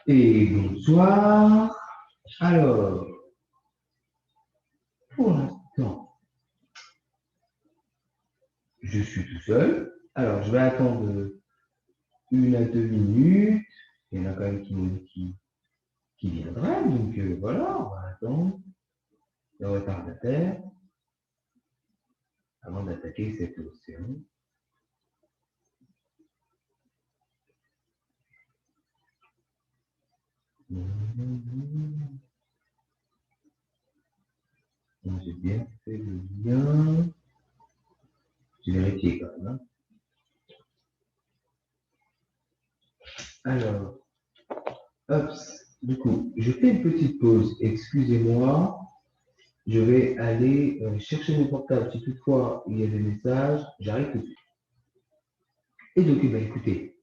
Et bonsoir. Alors, pour l'instant, je suis tout seul. Alors, je vais attendre 1 à 2 minutes. Il y en a quand même qui viendra. Donc, voilà, on va attendre le retardataire avant d'attaquer cet océan. J'ai bien fait le lien. J'ai vérifié quand même. Alors, hop, du coup, je fais une petite pause. Excusez-moi. Je vais aller chercher mon portable. Si toutefois il y a des messages, j'arrive tout de suite. Et donc, écoutez,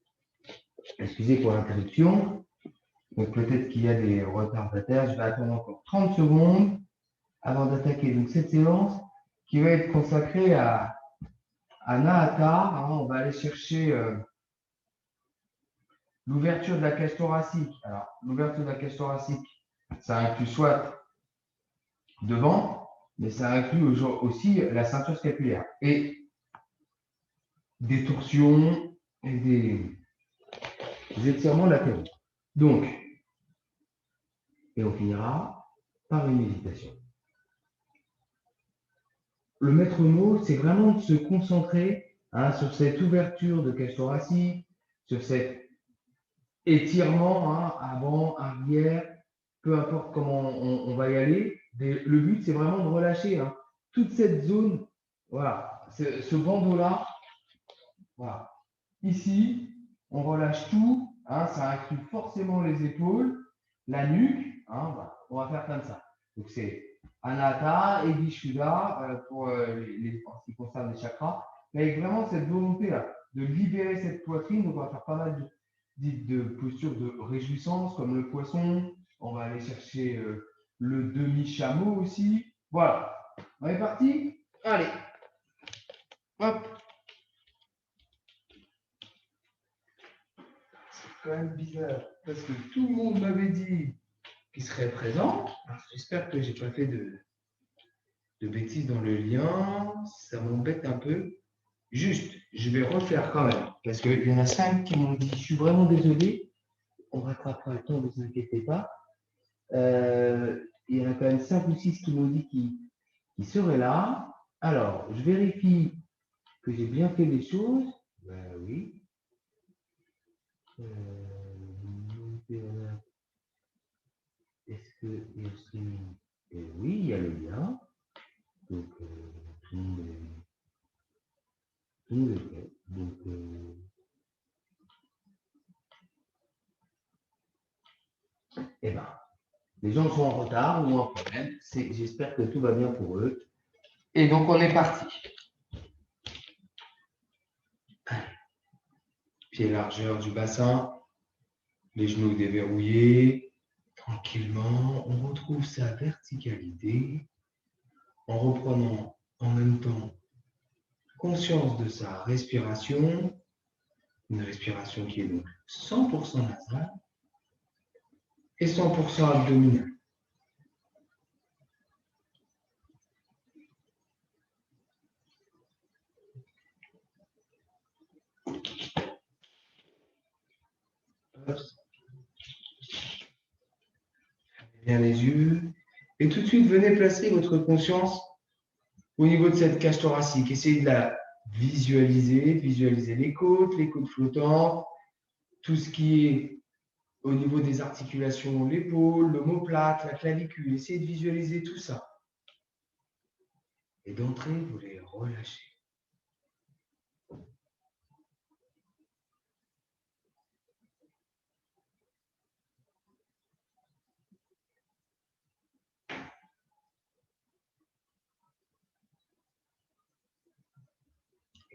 excusez pour l'interruption. Donc, peut-être qu'il y a des retardataires. Je vais attendre encore 30 secondes avant d'attaquer donc cette séance qui va être consacrée à Nahata. On va aller chercher l'ouverture de la cage thoracique. Alors, l'ouverture de la cage thoracique, ça inclut soit devant, mais ça inclut aussi la ceinture scapulaire et des torsions et des étirements latéraux. Donc, et on finira par une méditation. Le maître mot, c'est vraiment de se concentrer sur cette ouverture de cage thoracique, sur cet étirement avant, arrière, peu importe comment on va y aller. Le but, c'est vraiment de relâcher toute cette zone, voilà, ce bandeau-là, voilà. Ici, on relâche tout, ça inclut forcément les épaules, la nuque, voilà. On va faire comme ça. Donc, c'est Anahata et Vishuddha pour en ce qui concerne les chakras, mais avec vraiment cette volonté-là de libérer cette poitrine. Donc, on va faire pas mal de postures de réjouissance, comme le poisson. On va aller chercher le demi-chameau aussi. Voilà. On est parti? Allez. Hop. Quand même bizarre parce que tout le monde m'avait dit qu'il serait présent. J'espère que j'ai pas fait de bêtises dans le lien. Ça m'embête un peu. Juste, je vais refaire quand même parce qu'il y en a 5 qui m'ont dit je suis vraiment désolé. On rattrapera le temps, ne vous inquiétez pas. Il y en a quand même 5 ou 6 qui m'ont dit qu'ils seraient là. Alors, je vérifie que j'ai bien fait les choses. Ben oui. Est-ce que il y a le streaming? Oui, il y a le lien. Donc, tout le monde est fait. Donc, eh ben, les gens sont en retard ou en problème. J'espère que tout va bien pour eux. Et donc, on est parti. Pied largeur du bassin, les genoux déverrouillés. Tranquillement, on retrouve sa verticalité en reprenant en même temps conscience de sa respiration, une respiration qui est donc 100% nasale et 100% abdominale. Bien les yeux et tout de suite venez placer votre conscience au niveau de cette cage thoracique. Essayez de la visualiser les côtes flottantes, tout ce qui est au niveau des articulations, l'épaule, l'omoplate, la clavicule. Essayez de visualiser tout ça. Et d'entrée, vous les relâchez.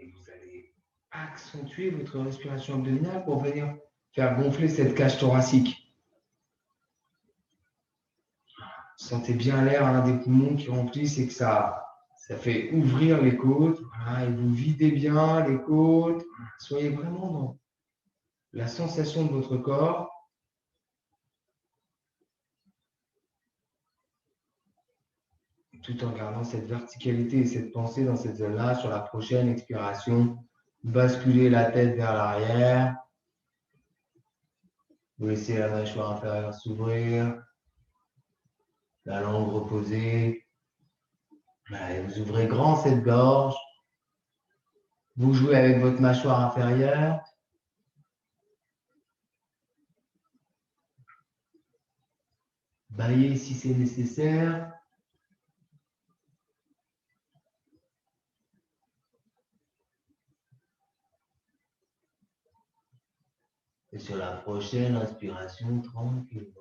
Et vous allez accentuer votre respiration abdominale pour venir faire gonfler cette cage thoracique. Sentez bien l'air des poumons qui remplissent et que ça fait ouvrir les côtes. Voilà, et vous videz bien les côtes. Soyez vraiment dans la sensation de votre corps. Tout en gardant cette verticalité et cette pensée dans cette zone-là. Sur la prochaine expiration, basculez la tête vers l'arrière. Vous laissez la mâchoire inférieure s'ouvrir, la langue reposée. Allez, vous ouvrez grand cette gorge. Vous jouez avec votre mâchoire inférieure. Baillez si c'est nécessaire. Et sur la prochaine inspiration, tranquillement.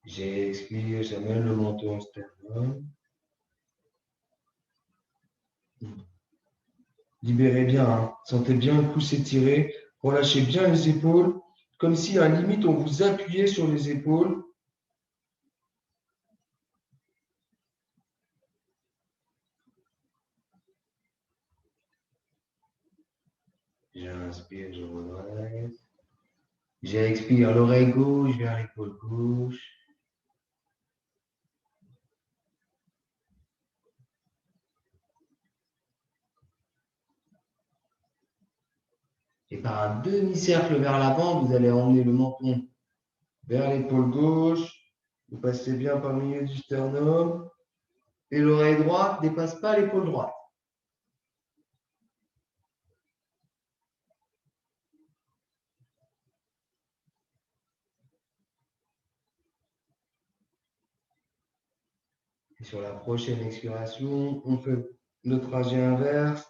J'expire, j'amène le menton au sternum. Libérez bien, hein. Sentez bien le cou s'étirer. Relâchez bien les épaules, comme si à la limite on vous appuyait sur les épaules. J'inspire, je redresse. J'expire l'oreille gauche vers l'épaule gauche. Et par un demi-cercle vers l'avant, vous allez emmener le menton vers l'épaule gauche. Vous passez bien par le milieu du sternum. Et l'oreille droite ne dépasse pas l'épaule droite. Et sur la prochaine expiration, on fait le trajet inverse.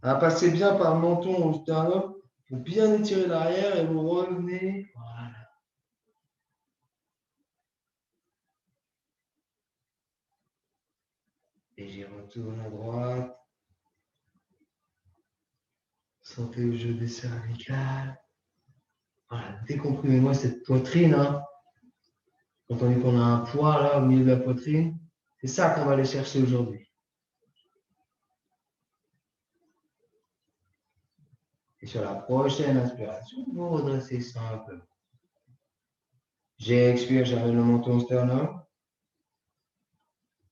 Passez bien par le menton au sternum pour bien étirer l'arrière et vous revenez. Voilà. Et j'y retourne à droite. Sentez le jeu des cervicales. Voilà, décomprimez-moi cette poitrine. Hein. Quand on dit qu'on a un poids là au milieu de la poitrine, c'est ça qu'on va aller chercher aujourd'hui. Et sur la prochaine inspiration, vous redressez simplement. J'expire, j'amène le menton au sternum.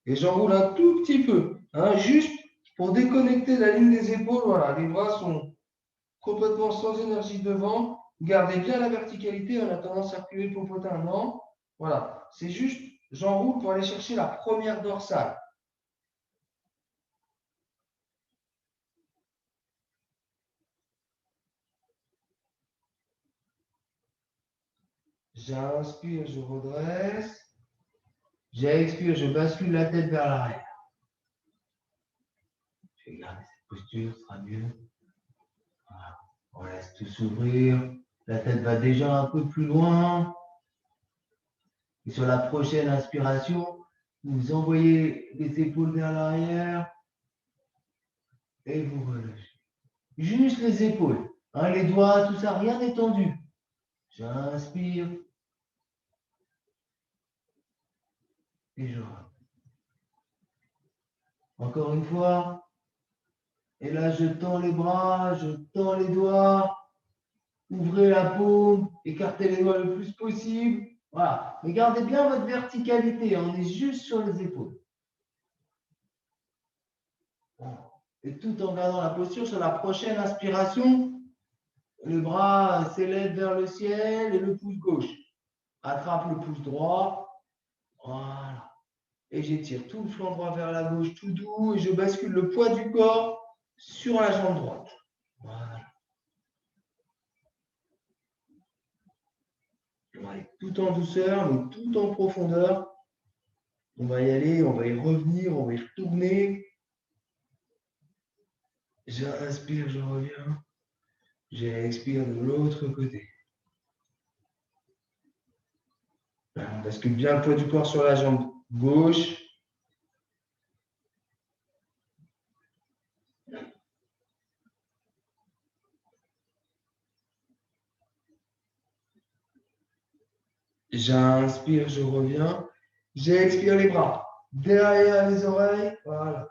Et j'enroule un tout petit peu, hein, juste pour déconnecter la ligne des épaules. Voilà, les bras sont complètement sans énergie devant. Gardez bien la verticalité. On a tendance à reculer le popotin. Non. Voilà, c'est juste, j'enroule pour aller chercher la première dorsale. J'inspire, je redresse. J'expire, je bascule la tête vers l'arrière. Je vais garder cette posture, ce sera mieux. Voilà. On laisse tout s'ouvrir. La tête va déjà un peu plus loin. Et sur la prochaine inspiration, vous envoyez les épaules vers l'arrière et vous relâchez. Juste les épaules, hein, les doigts, tout ça, rien n'est tendu. J'inspire et je relâche. Encore une fois. Et là, je tends les bras, je tends les doigts. Ouvrez la paume, écartez les doigts le plus possible. Voilà. Mais gardez bien votre verticalité. On est juste sur les épaules. Et tout en gardant la posture sur la prochaine inspiration, le bras s'élève vers le ciel et le pouce gauche attrape le pouce droit. Voilà. Et j'étire tout le flanc droit vers la gauche, tout doux, et je bascule le poids du corps sur la jambe droite. Voilà. Tout en douceur, mais tout en profondeur. On va y aller, on va y revenir, on va y retourner. J'inspire, je reviens. J'expire de l'autre côté. On bascule bien le poids du corps sur la jambe gauche. J'inspire, je reviens. J'expire les bras. Derrière les oreilles. Voilà.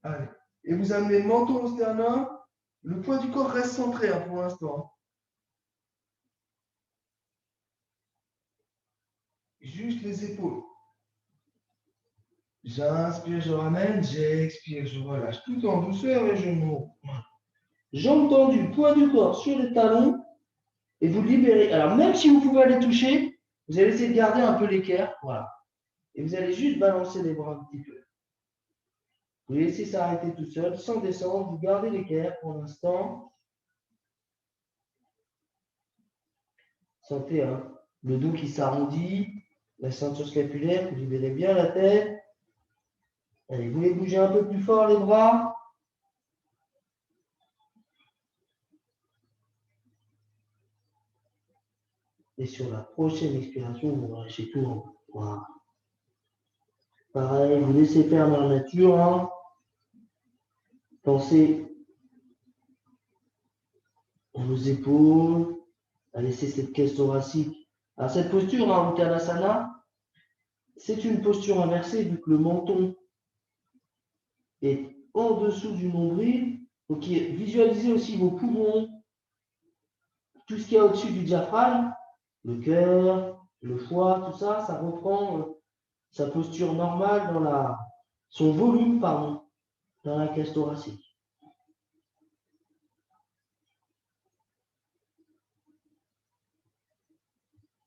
Allez. Et vous amenez le menton au sternum. Le poids du corps reste centré hein, pour l'instant. Juste les épaules. J'inspire, je ramène, j'expire, je relâche. Tout en douceur et je m'ouvre. Jambes tendues, poids du corps sur les talons et vous libérez. Alors, même si vous pouvez aller toucher, vous allez essayer de garder un peu l'équerre. Voilà. Et vous allez juste balancer les bras un petit peu. Vous laissez s'arrêter tout seul, sans descendre. Vous gardez l'équerre pour l'instant. Sentez hein, le dos qui s'arrondit, la ceinture scapulaire, vous libérez bien la tête. Allez, vous voulez bouger un peu plus fort les bras. Et sur la prochaine expiration, vous relâchez tout. Voilà. Pareil, vous laissez faire dans la nature. Hein. Pensez à vos épaules, à laisser cette caisse thoracique. Alors cette posture, hein, Uttanasana, c'est une posture inversée vu que le menton est en dessous du nombril. Donc visualisez aussi vos poumons, tout ce qu'il y a au-dessus du diaphragme, le cœur, le foie, tout ça, ça reprend sa posture normale dans son volume, pardon, dans la caisse thoracique.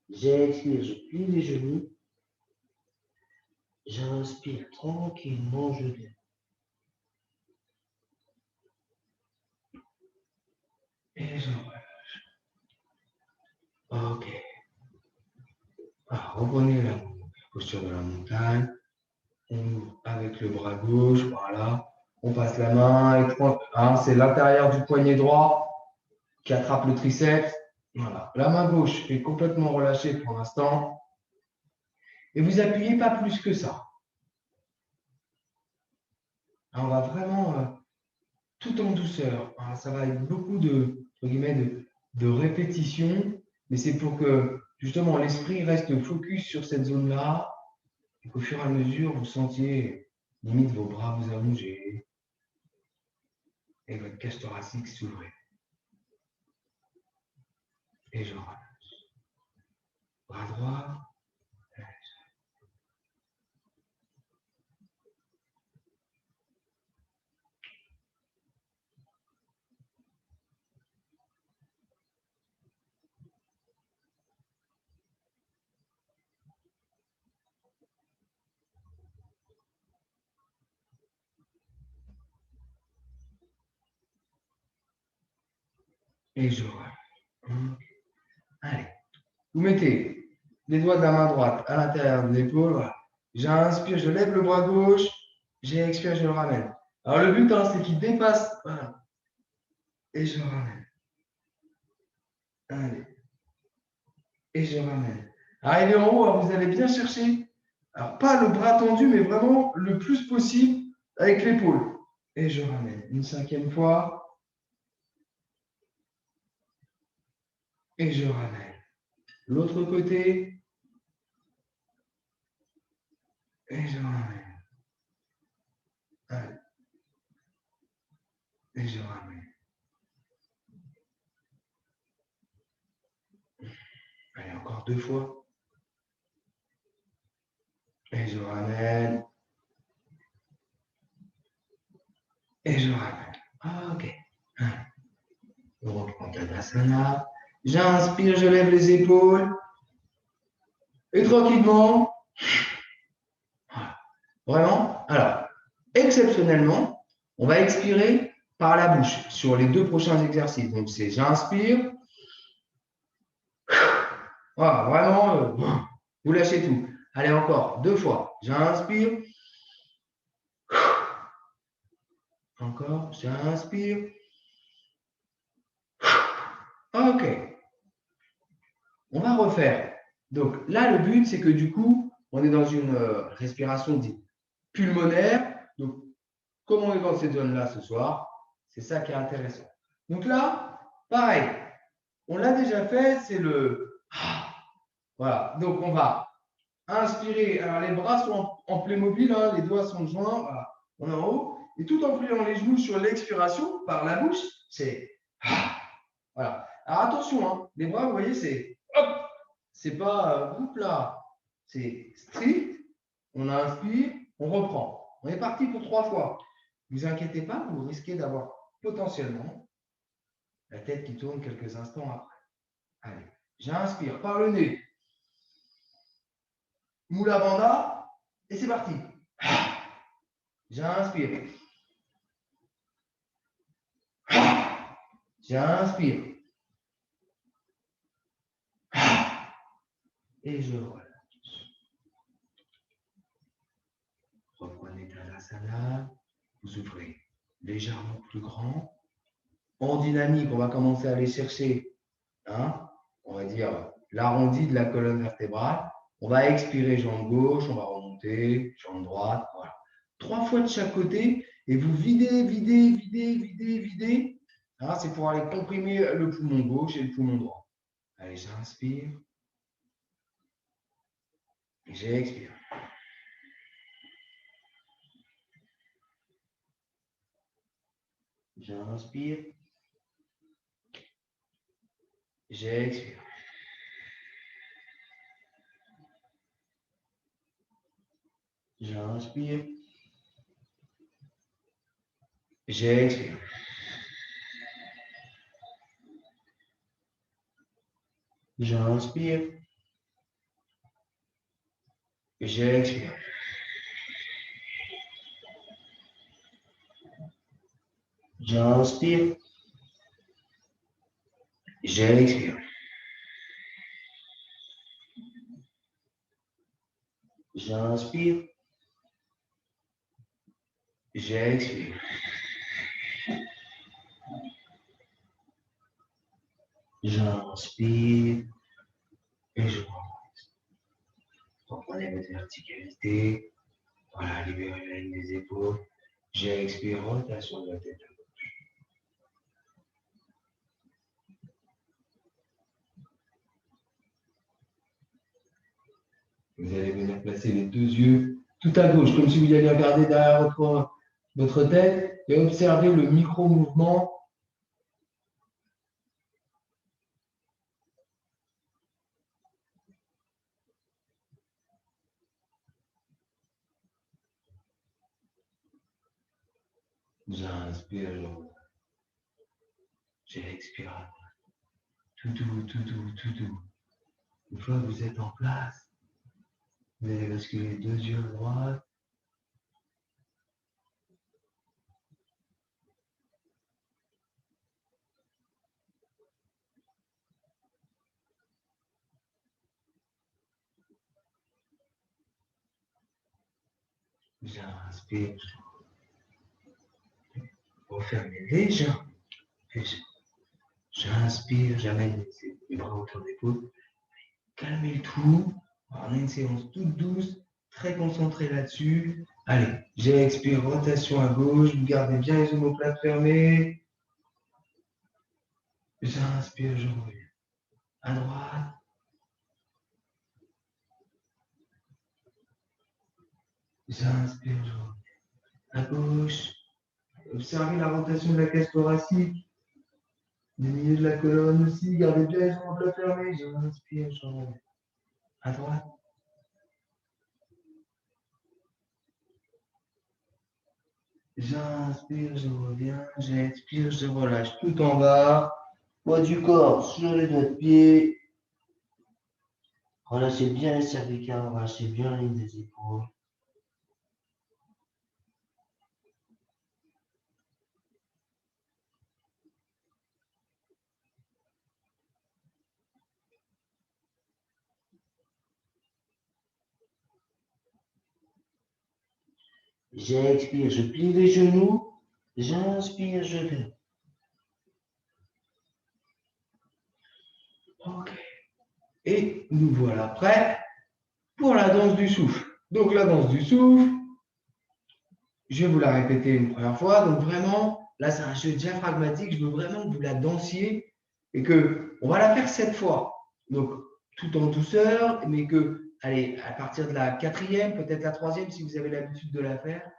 J'expire, je plie les genoux. J'inspire tranquillement, je lève. Et je relâche. Ok. Alors, reprenez la posture de la montagne. On ouvre avec le bras gauche, voilà. On passe la main et hein, c'est l'intérieur du poignet droit qui attrape le triceps. Voilà. La main gauche est complètement relâchée pour l'instant. Et vous appuyez pas plus que ça. On va vraiment tout en douceur. Alors, ça va être beaucoup de répétitions, mais c'est pour que justement l'esprit reste focus sur cette zone-là et qu'au fur et à mesure, vous sentiez limite vos bras vous allonger et votre cage thoracique s'ouvrir. Et je relâche. Bras droit. Et je relâche. Allez. Vous mettez les doigts de la main droite à l'intérieur de l'épaule. Voilà. J'inspire, je lève le bras gauche. J'expire, je le ramène. Alors le but, hein, c'est qu'il dépasse. Voilà. Et je ramène. Allez. Et je ramène. Arrivé en haut, alors vous allez bien chercher. Alors pas le bras tendu, mais vraiment le plus possible avec l'épaule. Et je ramène. Une cinquième fois. Et je ramène. L'autre côté. Et je ramène. Allez. Et je ramène. Allez, encore deux fois. Et je ramène. Et je ramène. Ok. On reprend Tadasana. J'inspire, je lève les épaules. Et tranquillement. Voilà. Vraiment. Alors, exceptionnellement, on va expirer par la bouche sur les deux prochains exercices. Donc, c'est j'inspire. Voilà, vraiment, vous lâchez tout. Allez, encore deux fois. J'inspire. Encore, j'inspire. Ok. On va refaire. Donc là, le but, c'est que du coup, on est dans une respiration dite pulmonaire. Donc, comme on est dans cette zone-là ce soir, c'est ça qui est intéressant. Donc là, pareil, on l'a déjà fait, c'est le... Voilà, donc on va inspirer. Alors les bras sont en Playmobil, hein, les doigts sont joints, voilà. On est en haut. Et tout en pliant les genoux sur l'expiration par la bouche, c'est... Voilà. Alors attention, hein, les bras, vous voyez, c'est... C'est pas là, c'est strict. On inspire, On reprend. On est parti pour 3 fois. Ne vous inquiétez pas, vous risquez d'avoir potentiellement la tête qui tourne quelques instants après. Allez, j'inspire par le nez. Moula Bandha, et c'est parti. J'inspire. J'inspire. Et je relâche. Reprenez Tadasana. Vous ouvrez légèrement plus grand. En dynamique, on va commencer à aller chercher, on va dire, l'arrondi de la colonne vertébrale. On va expirer jambe gauche, on va remonter, jambe droite. Voilà. 3 fois de chaque côté et vous videz, videz, videz, videz, videz. C'est pour aller comprimer le poumon gauche et le poumon droit. Allez, j'inspire. J'expire. J'inspire. J'expire. J'inspire. J'expire. J'inspire. J'expire. J'inspire. J'expire. J'inspire. J'expire. J'inspire. Et je recommence. Reprenez votre verticalité. Voilà, libérez la ligne des épaules. J'expire, rotation de la tête. Vous allez venir placer les 2 yeux tout à gauche, comme si vous alliez regarder derrière votre tête et observer le micro-mouvement. J'inspire, j'expire. Tout doux, tout doux, tout doux. Une fois que vous êtes en place, vous allez basculer les 2 yeux à droite. J'inspire. Refermez légèrement. J'inspire, j'amène les bras autour des épaules. Calmez le tout. On a une séance toute douce, très concentrée là-dessus. Allez, j'expire, rotation à gauche. Vous gardez bien les omoplates fermées. J'inspire, je reviens. À droite. J'inspire, je reviens. À gauche. Observez la rotation de la cage thoracique. Du milieu de la colonne aussi. Gardez bien les omoplates fermées. J'inspire, je reviens. À droite. J'inspire, je reviens. J'expire, je relâche tout en bas. Poids du corps sur les doigts de pied. Relâchez bien les cervicales, relâchez bien la ligne des épaules. J'expire, je plie les genoux. J'inspire, je lève. Ok. Et nous voilà prêts pour la danse du souffle. Donc la danse du souffle, je vais vous la répéter une première fois. Donc vraiment, là c'est un jeu diaphragmatique. Je veux vraiment que vous la dansiez et que on va la faire 7 fois. Donc tout en douceur, mais que, allez, à partir de la 4e, peut-être la 3e, si vous avez l'habitude de la faire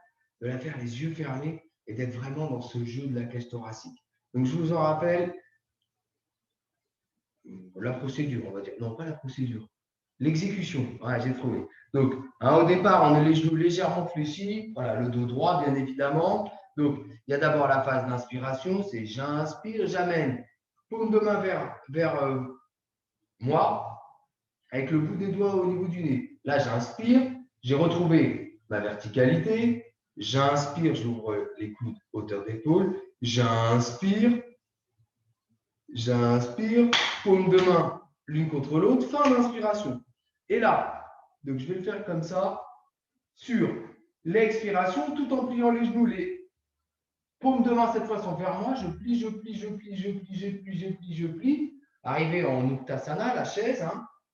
les yeux fermés et d'être vraiment dans ce jeu de la cage thoracique. Donc je vous en rappelle la procédure, on va dire. Non, pas la procédure. l'exécution. Voilà, j'ai trouvé. Donc, au départ, on a les genoux légèrement fléchis. Voilà, le dos droit, bien évidemment. Donc, il y a d'abord la phase d'inspiration. C'est j'inspire, j'amène paume de main vers moi, avec le bout des doigts au niveau du nez. Là, j'inspire, j'ai retrouvé ma verticalité. J'inspire, j'ouvre les coudes, hauteur d'épaule. J'inspire, paume de main l'une contre l'autre, fin d'inspiration. Et là, donc je vais le faire comme ça, sur l'expiration, tout en pliant les genoux, les paumes de main cette fois sont vers moi, je plie, je plie, je plie, je plie, je plie, je plie, je plie. Arrivé en Uttasana, la chaise,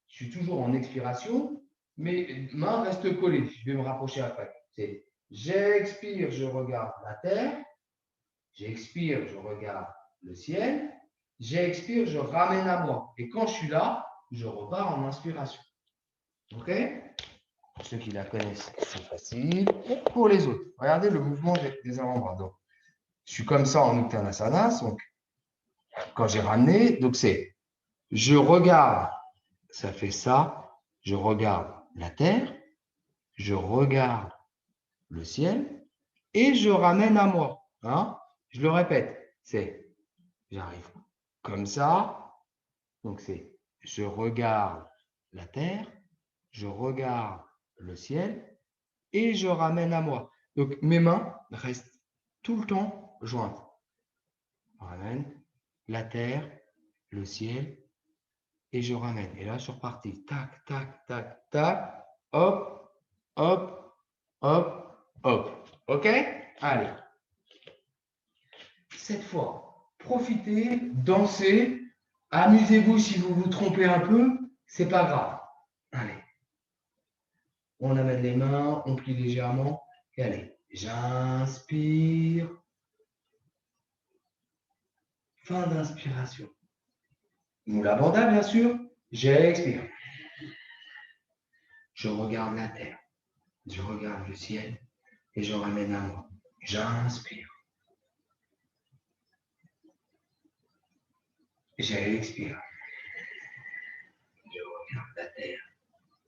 je suis toujours en expiration, mes mains restent collées. Je vais me rapprocher après. C'est j'expire, je regarde la terre. J'expire, je regarde le ciel. J'expire, je ramène à moi. Et quand je suis là, je repars en inspiration. OK? Pour ceux qui la connaissent, c'est facile. Pour les autres, regardez le mouvement des avant-bras. Donc, je suis comme ça en Uttanasana. Donc, quand j'ai ramené, donc c'est je regarde, ça fait ça. Je regarde la terre. Je regarde le ciel. Et je ramène à moi. Je le répète. C'est j'arrive comme ça. Donc, c'est je regarde la terre, je regarde le ciel et je ramène à moi. Donc, mes mains restent tout le temps jointes. Je ramène la terre, le ciel et je ramène. Et là, je suis reparti. Tac, tac, tac, tac. Hop, hop, hop, hop. OK? Allez. Cette fois, profitez, dansez. Amusez-vous si vous vous trompez un peu, c'est pas grave. Allez. On amène les mains, on plie légèrement. Et allez, j'inspire. Fin d'inspiration. Mula Bandha, bien sûr. J'expire. Je regarde la terre. Je regarde le ciel. Et je ramène à moi. J'inspire. J'expire. Je regarde la terre.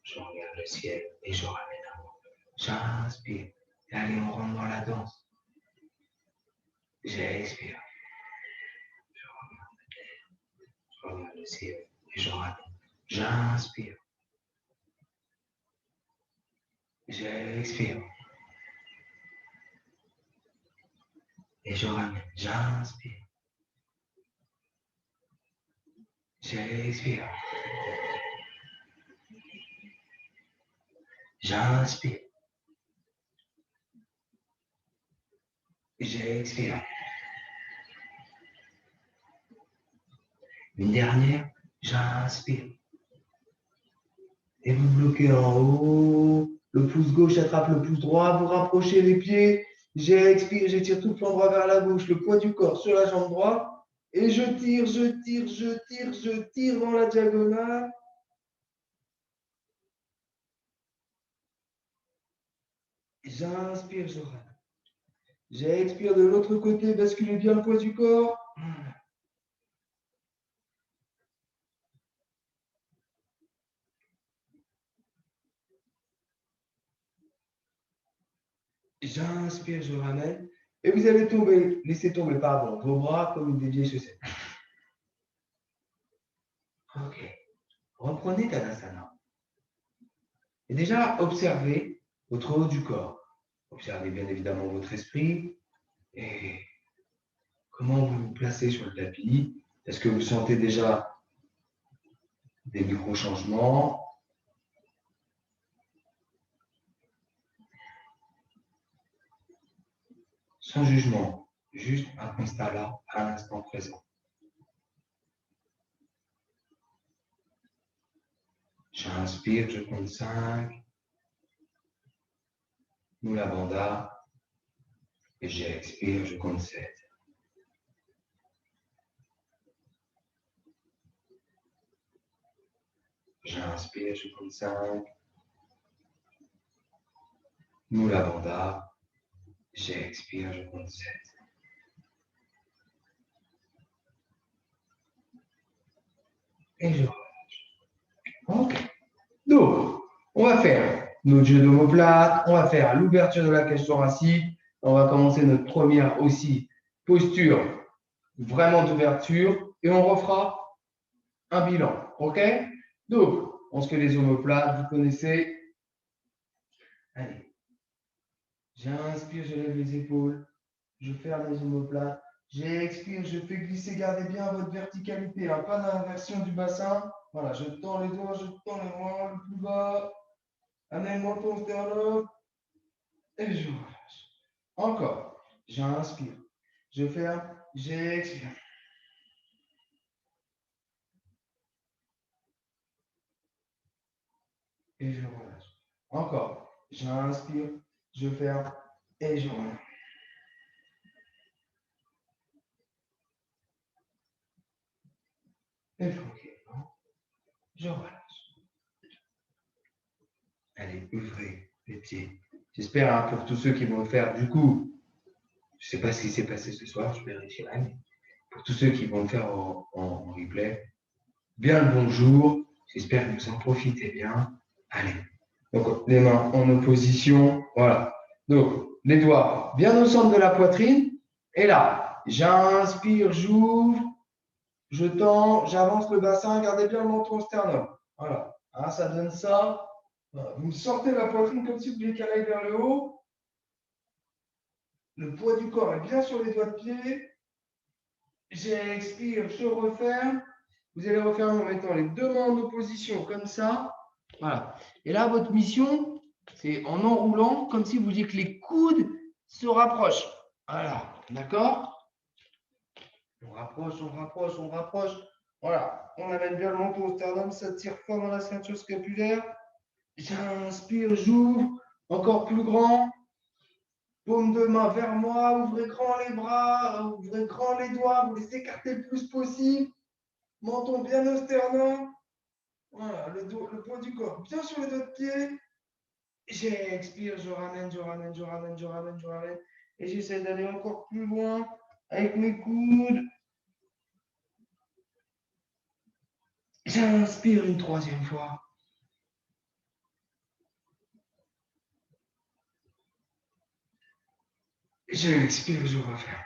Je regarde le ciel. Et je ramène à moi. J'inspire. Et allez, on rentre dans la danse. J'expire. Je regarde la terre. Je regarde le ciel. Et je ramène. J'inspire. J'expire. Et je ramène. J'inspire. J'expire. J'inspire. J'expire. Une dernière. J'inspire. Et vous bloquez en haut. Le pouce gauche attrape le pouce droit. Vous rapprochez les pieds. J'expire. J'étire tout le flanc droit vers la gauche. Le poids du corps sur la jambe droite. Et je tire, je tire, je tire, je tire dans la diagonale. J'inspire, je ramène. J'expire de l'autre côté. Basculez bien le poids du corps. J'inspire, je ramène. Et vous allez tomber, laissez tomber, pardon, vos bras comme des vieilles chaussettes. OK. Reprenez Tadasana. Et déjà, observez votre haut du corps. Observez bien évidemment votre esprit et comment vous vous placez sur le tapis. Est-ce que vous sentez déjà des micro-changements? Sans jugement, juste un constat là, à l'instant présent. J'inspire, je compte 5. Mula Bandha. Et j'expire, je compte 7. J'inspire, je compte 5. Mula Bandha. J'expire, je compte 7. Et je relâche. OK. Donc, On va faire notre jeu d'omoplate, on va faire l'ouverture de la cage thoracique, on va commencer notre première aussi posture vraiment d'ouverture et on refera un bilan. OK? Donc, on se fait les omoplates, vous connaissez. Allez, j'inspire, je lève les épaules, je ferme les omoplates, j'expire, je fais glisser, gardez bien votre verticalité, hein, pas d'inversion du bassin. Voilà, je tends les doigts, je tends les bras, le plus bas, amène le menton sternum et je relâche. Encore, j'inspire, je ferme, j'expire. Et je relâche. Encore, j'inspire, je ferme et je relâche. Et tranquillement, je relâche. Allez, ouvrez les pieds. J'espère hein, pour tous ceux qui vont le faire, du coup, je ne sais pas ce qui s'est passé ce soir, je vérifierai, mais pour tous ceux qui vont le faire en replay, bien le bonjour, j'espère que vous en profitez bien. Allez, donc les mains en opposition, voilà. Donc, les doigts bien au centre de la poitrine, et là, j'inspire, j'ouvre, je tends, j'avance le bassin, gardez bien le menton sternum. Voilà, hein, ça donne ça. Voilà. Vous sortez la poitrine comme si vous vouliez qu'elle aille vers le haut. Le poids du corps est bien sur les doigts de pied. J'expire, je referme. Vous allez refermer en mettant les deux mains en opposition comme ça. Voilà. Et là, votre mission, c'est en enroulant, comme si vous vouliez que les coudes se rapprochent. Voilà. D'accord? On rapproche, on rapproche, on rapproche. Voilà. On amène bien le menton au sternum, ça tire fort dans la ceinture scapulaire. J'inspire, j'ouvre. Encore plus grand. Paume de main vers moi, ouvrez grand les bras, ouvrez grand les doigts, vous les écartez le plus possible. Menton bien au sternum. Voilà, le poids du corps bien sur les doigts de pied. J'expire, je ramène, je ramène, je ramène, je ramène, je ramène. Et j'essaie d'aller encore plus loin avec mes coudes. J'inspire une troisième fois. J'expire, je referme.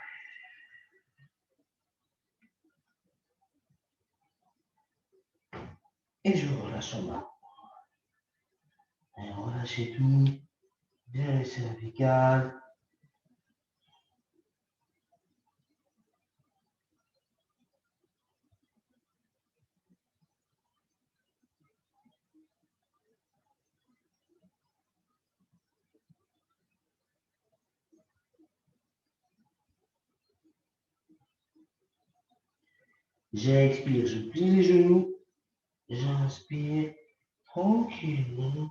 Et je relâche en bas. Et relâchez tout. Bien les cervicales. J'expire, je plie les genoux. J'inspire tranquillement.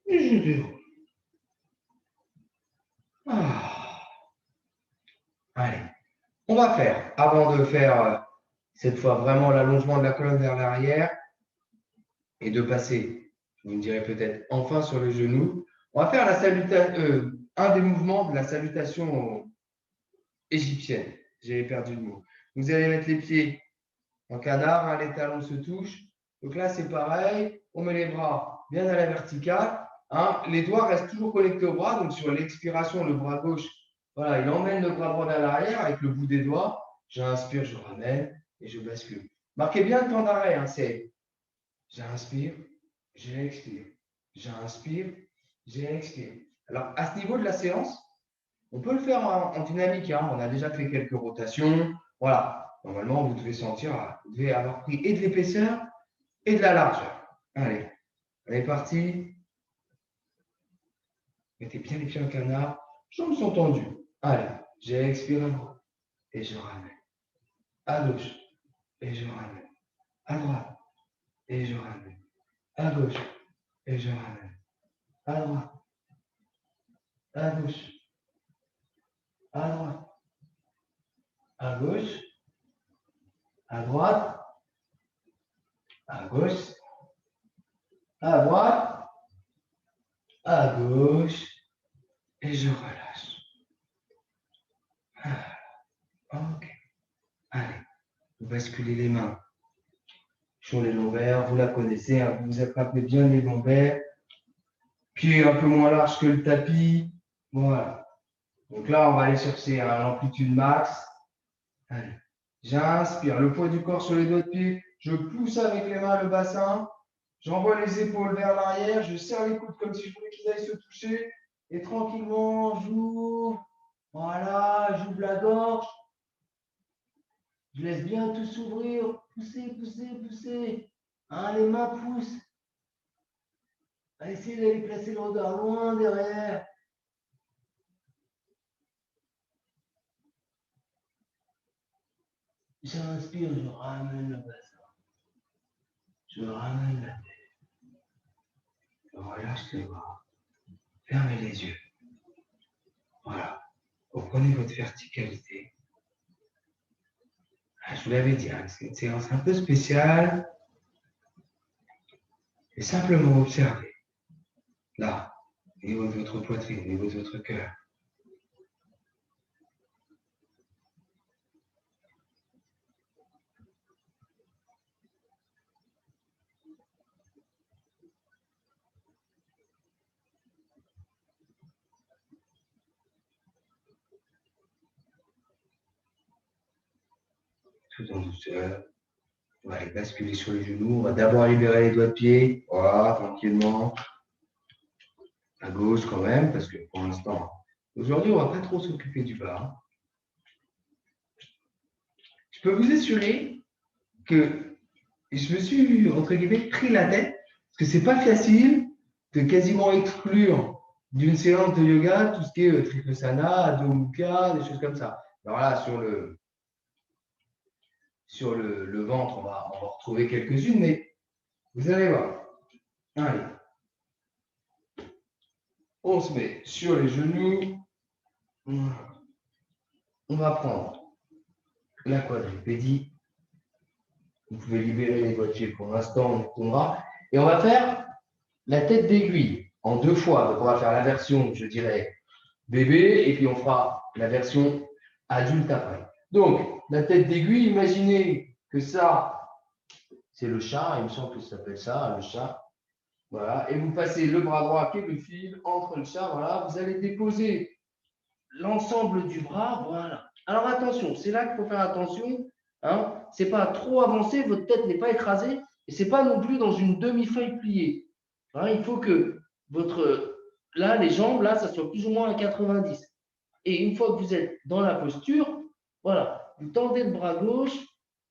Et je déroule. Ah. Allez, on va faire, avant de faire cette fois vraiment l'allongement de la colonne vers l'arrière et de passer, vous me direz peut-être enfin sur le genou, on va faire un des mouvements de la salutation égyptienne. J'avais perdu le mot. Vous allez mettre les pieds en canard, hein, les talons se touchent. Donc là, c'est pareil. On met les bras bien à la verticale. Hein. Les doigts restent toujours connectés au bras. Donc sur l'expiration, le bras gauche, voilà, il emmène le bras droit vers l'arrière avec le bout des doigts. J'inspire, je ramène et je bascule. Marquez bien le temps d'arrêt. Hein, c'est j'inspire, j'expire. J'inspire, j'expire. Alors, à ce niveau de la séance, on peut le faire en dynamique. Hein. On a déjà fait quelques rotations. Voilà. Normalement, vous devez sentir, vous devez avoir pris et de l'épaisseur et de la largeur. Allez, on est parti. Mettez bien les pieds en canard. Jambes sont tendues. Allez, j'expire à droite et je ramène. À gauche et je ramène. À droite et je ramène. À gauche et je ramène. À droite, à gauche, à droite, à gauche, à droite, à gauche, à droite, à gauche, et je relâche. Ok. Allez, vous basculez les mains sur les lombaires. Vous la connaissez, hein, vous attrapez bien les lombaires. pied un peu moins large que le tapis. Voilà. Donc là, on va aller chercher l'amplitude max. Allez. J'inspire le poids du corps sur les doigts de pied. Je pousse avec les mains le bassin. J'envoie les épaules vers l'arrière. Je serre les coudes comme si je voulais qu'ils aillent se toucher. Et tranquillement, j'ouvre. Voilà, j'ouvre la gorge. Je laisse bien tout s'ouvrir. Poussez, poussez, poussez. Hein, les mains poussent. Essayez d'aller placer le regard loin derrière. J'inspire, je ramène le bassin. Je ramène la tête. Je relâche les bras. Fermez les yeux. Voilà. Reprenez votre verticalité. Je vous l'avais dit, c'est une séance un peu spéciale. Et simplement observez. Là, au niveau de votre poitrine, au niveau de votre cœur. Tout en douceur. On va aller basculer sur les genoux. On va d'abord libérer les doigts de pied. Voilà, tranquillement. À gauche quand même, parce que pour l'instant, aujourd'hui, on ne va pas trop s'occuper du bas. Je peux vous assurer que je me suis, entre guillemets, pris la tête, parce que c'est pas facile de quasiment exclure d'une séance de yoga tout ce qui est Trikonasana, Adho Mukha, des choses comme ça. Alors là, sur le ventre, on va retrouver quelques-unes, mais vous allez voir. Allez. On se met sur les genoux. On va prendre la quadripédie. Vous pouvez libérer les doigts de pied pour l'instant, on tournera. Et on va faire la tête d'aiguille en 2 fois. Donc, on va faire la version, je dirais, bébé, et puis on fera la version adulte après. Donc, la tête d'aiguille, imaginez que ça, c'est le chat, il me semble que ça s'appelle ça, le chat. Voilà, et vous passez le bras droit qui est le fil entre le chat, voilà, vous allez déposer l'ensemble du bras, voilà. Alors attention, c'est là qu'il faut faire attention, hein, c'est pas trop avancé, votre tête n'est pas écrasée, et c'est pas non plus dans une demi-feuille pliée. Hein, il faut que là, les jambes, là, ça soit plus ou moins à 90. Et une fois que vous êtes dans la posture, voilà, vous tendez le bras gauche,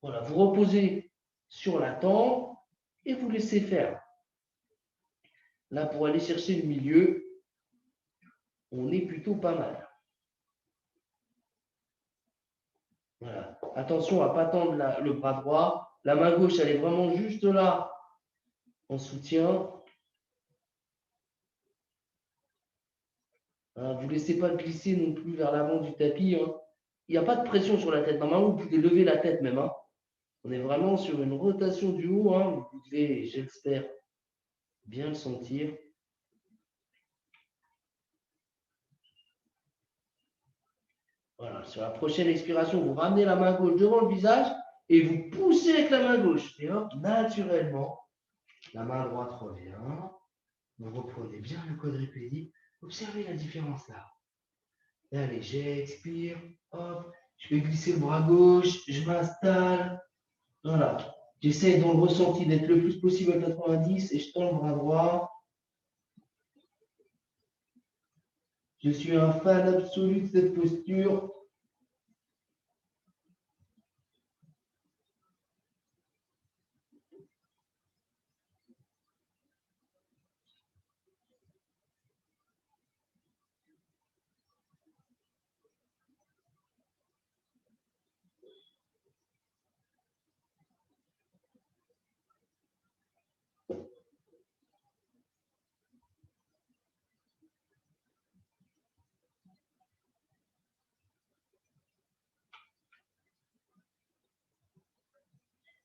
voilà, vous reposez sur la tempe et vous laissez faire. Là, pour aller chercher le milieu, on est plutôt pas mal. Voilà. Attention à ne pas tendre le bras droit. La main gauche, elle est vraiment juste là, en soutien. Voilà, vous ne laissez pas glisser non plus vers l'avant du tapis. Hein. Il n'y a pas de pression sur la tête. Normalement, vous pouvez lever la tête même. Hein. On est vraiment sur une rotation du haut. Hein. Vous devez, j'espère, bien le sentir. Voilà, sur la prochaine expiration, vous ramenez la main gauche devant le visage et vous poussez avec la main gauche. Et hop, naturellement, la main droite revient. Vous reprenez bien le quadripédie. Observez la différence là. Et allez, j'expire. Hop, je vais glisser le bras gauche. Je m'installe. Voilà. J'essaie dans le ressenti d'être le plus possible à 90 et je tends le bras droit. Je suis un fan absolu de cette posture.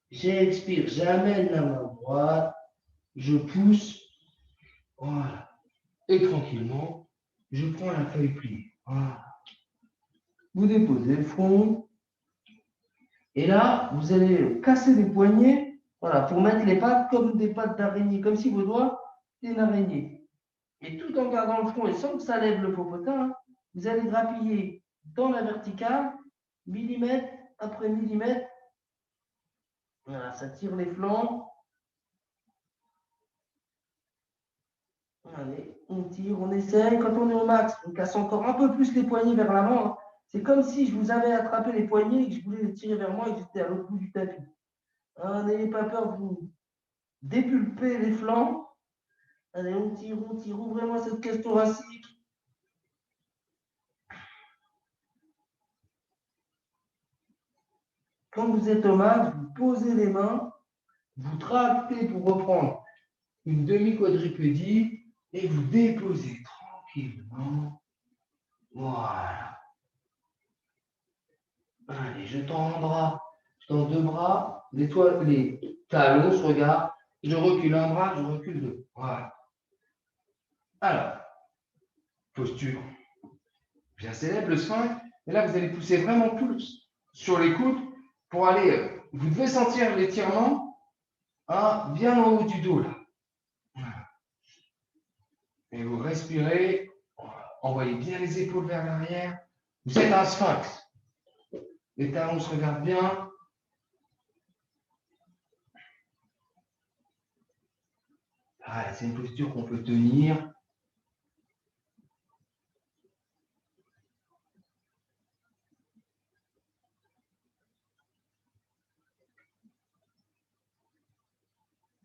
J'expire, j'amène la main droite, je pousse, voilà. Et tranquillement, je prends la feuille pliée. Voilà. Vous déposez le front. Et là, vous allez casser les poignets, voilà, pour mettre les pattes comme des pattes d'araignée, comme si vos doigts étaient une araignée. Et tout en gardant le front et sans que ça lève le popotin, vous allez grappiller dans la verticale, millimètre après millimètre. Voilà, ça tire les flancs. Allez, on tire, on essaye. Quand on est au max, on casse encore un peu plus les poignets vers l'avant. C'est comme si je vous avais attrapé les poignets et que je voulais les tirer vers moi et que j'étais à l'autre bout du tapis. N'ayez pas peur de vous dépulper les flancs. Allez, on tire, ouvrez-moi cette cage thoracique. Quand vous êtes au max, vous posez les mains, vous tractez pour reprendre une demi-quadripédie et vous déposez tranquillement. Voilà. Allez, je tends un bras, je tends deux bras, les talons se regardent, je recule un bras, je recule deux. Voilà. Alors, posture bien célèbre, le sphinx. Et là, vous allez pousser vraiment plus sur les coudes pour aller. Vous devez sentir l'étirement bien en haut du dos. Là. Voilà. Et vous respirez. Envoyez bien les épaules vers l'arrière. Vous êtes un sphinx. Les talons se regardent bien. Ah, c'est une posture qu'on peut tenir.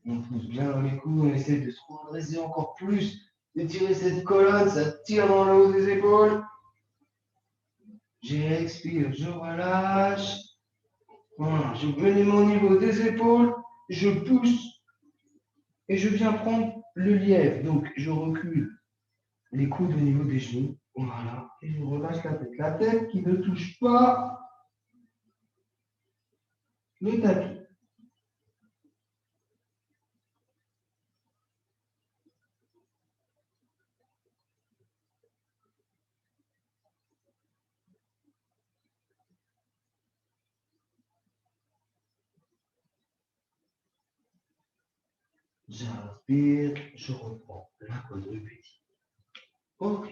On pousse bien dans les coudes, on essaie de se redresser encore plus, d'étirer cette colonne, ça tire dans le haut des épaules. J'expire, je relâche. Voilà, je mets mon niveau des épaules, je pousse et je viens prendre le lièvre. Donc, je recule les coudes au niveau des genoux. Voilà, et je relâche la tête. La tête qui ne touche pas le tapis. J'inspire, je reprends la quadrupédie. Ok.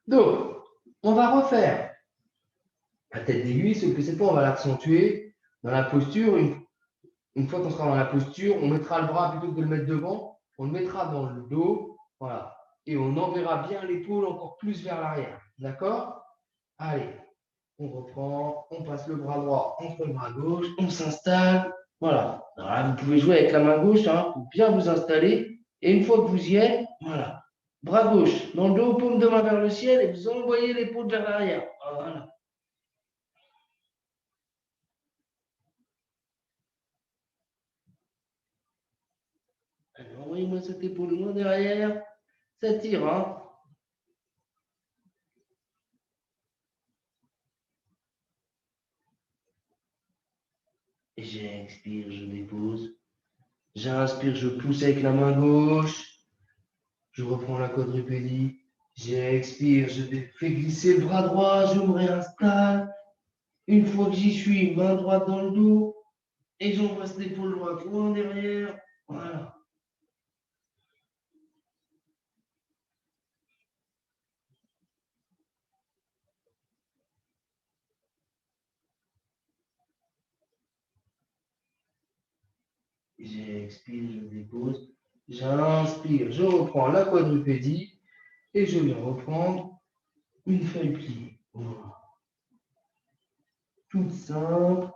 Donc, on va refaire la tête d'aiguille, sauf que cette fois, on va l'accentuer dans la posture. Une fois qu'on sera dans la posture, on mettra le bras plutôt que de le mettre devant, on le mettra dans le dos. Voilà. Et on enverra bien l'épaule encore plus vers l'arrière. D'accord? Allez, on reprend, on passe le bras droit entre le bras gauche, on s'installe. Voilà. Alors là, vous pouvez jouer avec la main gauche pour bien vous installer. Et une fois que vous y êtes, voilà. Bras gauche dans le dos, paume de main vers le ciel et vous envoyez l'épaule vers l'arrière. Voilà. Allez, envoyez-moi cette épaule loin derrière. Ça tire, hein. Et j'expire, je dépose. J'inspire, je pousse avec la main gauche. Je reprends la quadrupédie. J'expire, je fais glisser le bras droit, je me réinstalle. Une fois que j'y suis, main droite dans le dos. Et j'envoie cette épaule droite loin derrière. Voilà. J'expire, je dépose. J'inspire, je reprends la quadrupédie. Et je viens reprendre une feuille pliée. Voilà. Toute simple.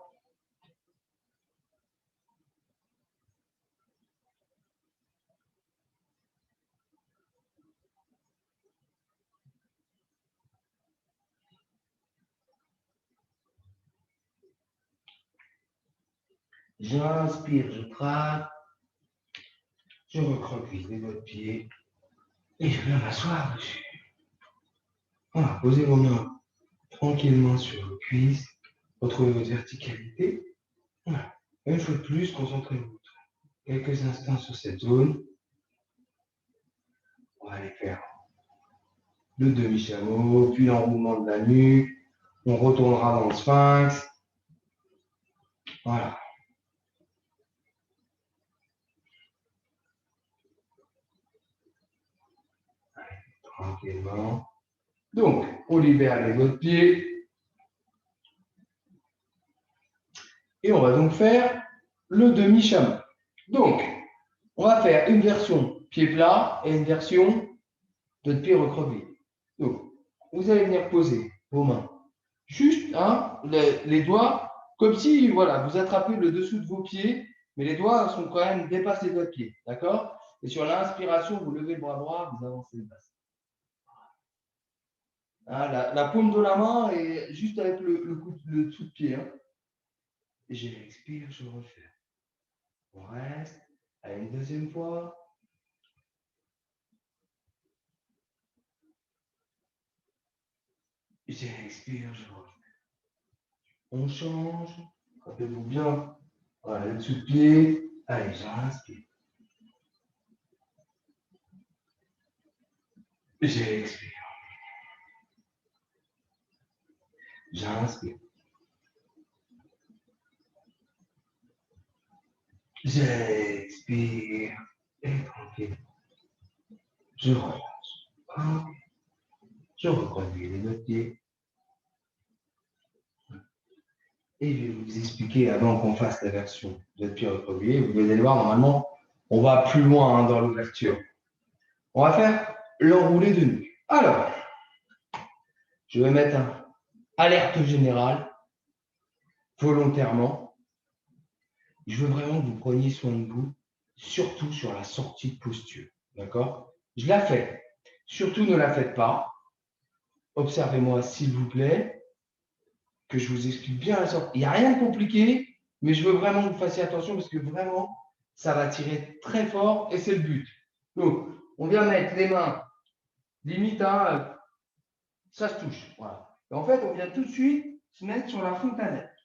J'inspire, je traque. Je recroqueville les votre pied. Et je viens m'asseoir dessus. Voilà, posez vos mains tranquillement sur vos cuisses. Retrouvez votre verticalité. Voilà. Une fois de plus, concentrez-vous quelques instants sur cette zone. On va aller faire le demi-chameau, puis l'enroulement de la nuque. On retournera dans le sphinx. Voilà. tranquillement. Donc, on libère les doigts de pied. Et on va donc faire le demi-chameau. Donc, on va faire une version pied plat et une version de pied recroquevillé. Donc, vous allez venir poser vos mains juste les doigts, comme si voilà, vous attrapez le dessous de vos pieds, mais les doigts sont quand même dépassent les doigts de pied. D'accord? Et sur l'inspiration, vous levez le bras droit, vous avancez le bassin. La paume de la main est juste avec le dessous de pied. Hein. Et j'expire, je refais. On reste. Allez, une deuxième fois. J'expire, je refais. On change. Rappelez-vous bien. Voilà, le dessous de pied. Allez, j'inspire. J'expire. J'inspire. J'expire. Et tranquille. Je relâche. Je reconduis les deux pieds. Et je vais vous expliquer avant qu'on fasse la version de pied recroquevillé. Vous allez voir, normalement, on va plus loin dans l'ouverture. On va faire l'enroulé de nuque. Alors, je vais mettre un alerte générale, volontairement. Je veux vraiment que vous preniez soin de vous, surtout sur la sortie de posture. D'accord? Je la fais. Surtout ne la faites pas. Observez-moi, s'il vous plaît, que je vous explique bien la sortie. Il n'y a rien de compliqué, mais je veux vraiment que vous fassiez attention parce que vraiment, ça va tirer très fort et c'est le but. Donc, on vient mettre les mains, limite, ça se touche. Voilà. Et en fait, on vient tout de suite se mettre sur la fontanelle.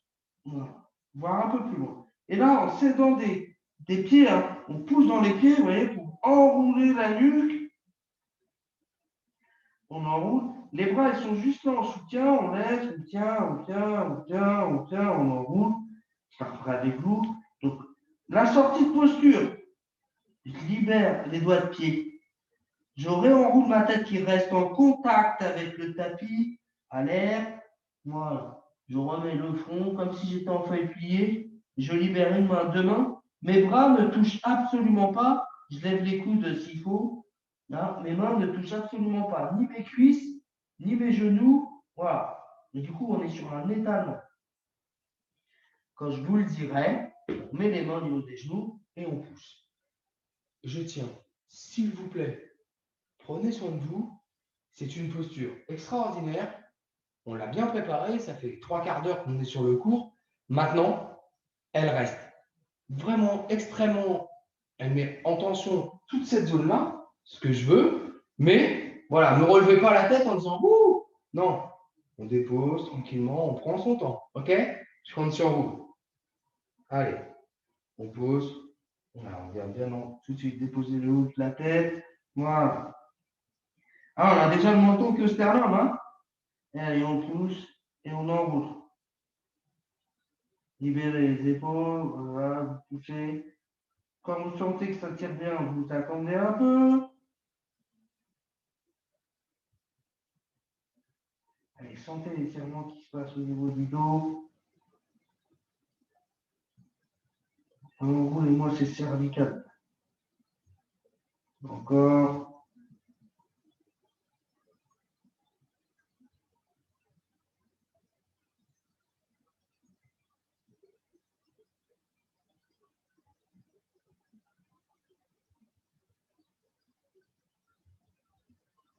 Voilà. Voir un peu plus loin. Et là, en s'aidant des pieds, on pousse dans les pieds, vous voyez, pour enrouler la nuque. On enroule. Les bras, ils sont juste là en soutien. On laisse, on tient, on tient, on tient, on tient, on enroule. Ça fera des clous. Donc, la sortie de posture, je libère les doigts de pied. Je réenroule ma tête qui reste en contact avec le tapis à l'air. Voilà. Je remets le front comme si j'étais en feuille pliée. Je libère une main, deux mains. Mes bras ne touchent absolument pas. Je lève les coudes s'il faut. Là, mes mains ne touchent absolument pas ni mes cuisses, ni mes genoux. Voilà. Et du coup, on est sur un étalement. Quand je vous le dirai, on met les mains au niveau des genoux et on pousse. Je tiens. S'il vous plaît, prenez soin de vous. C'est une posture extraordinaire. On l'a bien préparée. Ça fait 3/4 d'heure qu'on est sur le cours. Maintenant, elle reste vraiment extrêmement. Elle met en tension toute cette zone-là, ce que je veux. Mais voilà, ne relevez pas la tête en disant ouh. Non, on dépose tranquillement, on prend son temps. OK? Je compte sur vous. Allez, on pose. Voilà, on vient bien tout de suite déposer le haut de la tête. Voilà. Ah, on a déjà le menton que sternum, hein? Et allez, on pousse et on enroule. Libérez les épaules, voilà, vous poussez. Quand vous sentez que ça tire bien, vous attendez un peu. Allez, sentez l'étirement qui se passe au niveau du dos. Enroulez-moi ces cervicales. Encore.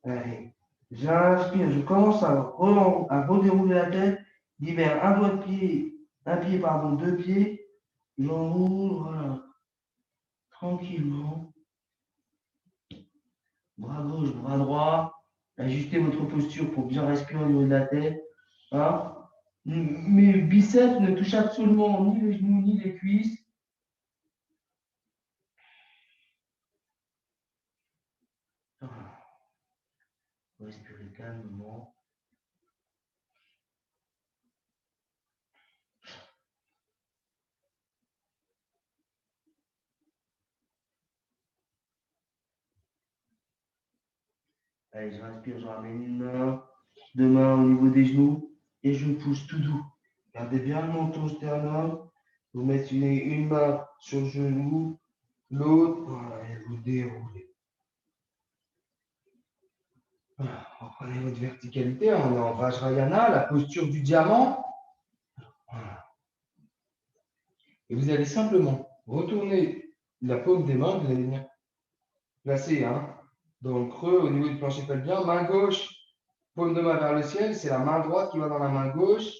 Allez, j'inspire, je commence à redérouler la tête, libère un doigt de pied, deux pieds, j'enroule, voilà, tranquillement, bras gauche, bras droit, ajustez votre posture pour bien respirer au niveau de la tête. Hein. Mes biceps ne touchent absolument ni les genoux ni les cuisses. Respirez calmement. Allez, je respire, je ramène une main, deux mains au niveau des genoux et je pousse tout doux. Gardez bien le menton sternum. Vous mettez une main sur le genou, l'autre, voilà, et vous déroulez. Voilà, reprenez votre verticalité, on est en Vajrayana, la posture du diamant. Voilà. Et vous allez simplement retourner la paume des mains, vous allez venir placer dans le creux au niveau du plancher pelvien, main gauche, paume de main vers le ciel, c'est la main droite qui va dans la main gauche.